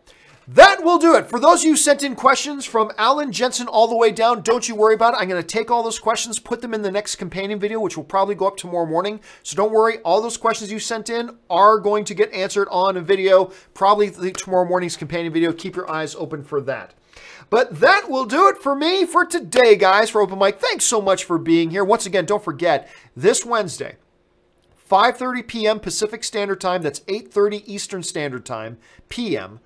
A: That will do it. For those of you who sent in questions from Alan Jensen all the way down, don't you worry about it. I'm going to take all those questions, put them in the next companion video, which will probably go up tomorrow morning. So don't worry. All those questions you sent in are going to get answered on a video, probably tomorrow morning's companion video. Keep your eyes open for that. But that will do it for me for today, guys, for Open Mic. Thanks so much for being here. Once again, don't forget, this Wednesday, 5:30 p.m. Pacific Standard Time. That's 8:30 Eastern Standard Time, p.m.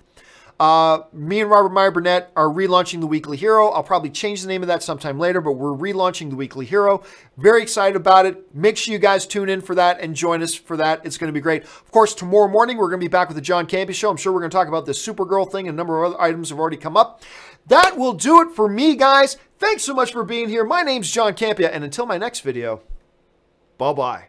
A: Me and Robert Meyer Burnett are relaunching The Weekly Hero. I'll probably change the name of that sometime later, but we're relaunching The Weekly Hero. Very excited about it. Make sure you guys tune in for that and join us for that. It's going to be great. Of course, tomorrow morning, we're going to be back with the John Campea Show. I'm sure we're going to talk about this Supergirl thing, and a number of other items have already come up. That will do it for me, guys. Thanks so much for being here. My name's John Campea, and until my next video, bye-bye.